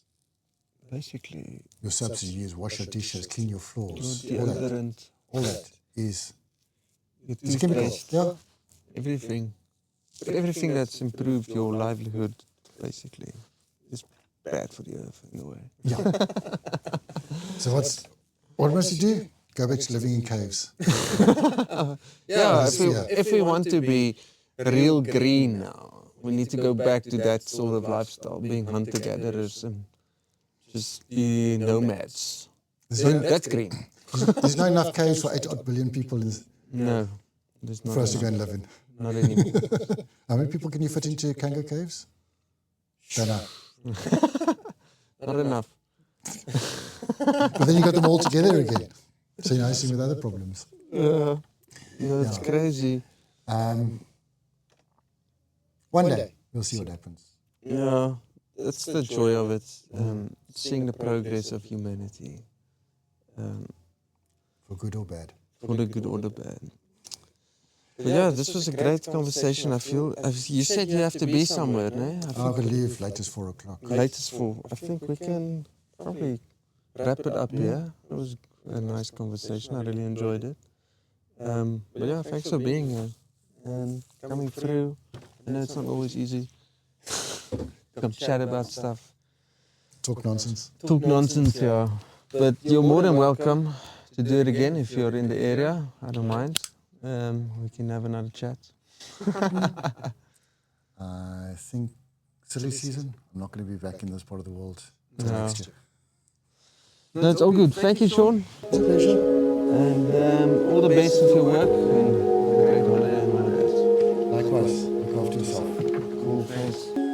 basically. Your substance you use, wash your dishes, clean your floors, Deodorant, all that is your chemicals. toothpaste, Yeah. everything. But everything that's improved your livelihood, basically, is bad for the earth in a way. Yeah. So what must you do? Go back to living in caves. If we want to be real green now, we need to go back to that sort of lifestyle, being hunter-gatherers and just be nomads. That's green. There's not enough caves for 8 odd billion people No, there's not for us to enough. go and live in. Not anymore. How many people can you fit into Kango caves? Don't know. Not enough. But then you got them all together again. So you're facing with other problems. It's crazy. One day, we'll see what happens. Yeah, that's the joy of it. Seeing the progress of humanity. For good or bad. For the good or the bad. Yeah, this was a great conversation, I feel. You said you have to be somewhere, no? I believe latest 4 o'clock. Latest 4. I think we can probably wrap it up here. It was a nice conversation. I really enjoyed it. But yeah, thanks for being here and coming through. I know it's not always easy. Come chat about stuff. Talk nonsense. Talk nonsense, yeah. But you're more than welcome to do it again if you're in the area. I don't mind. We can have another chat. I think silly season. I'm not going to be back in this part of the world till No. next year. No, it's all good. Thank you, Shaun. It's a pleasure. And all the best with your work. And have a great holiday and all the best. Likewise. Look after yourself. Cool, thanks.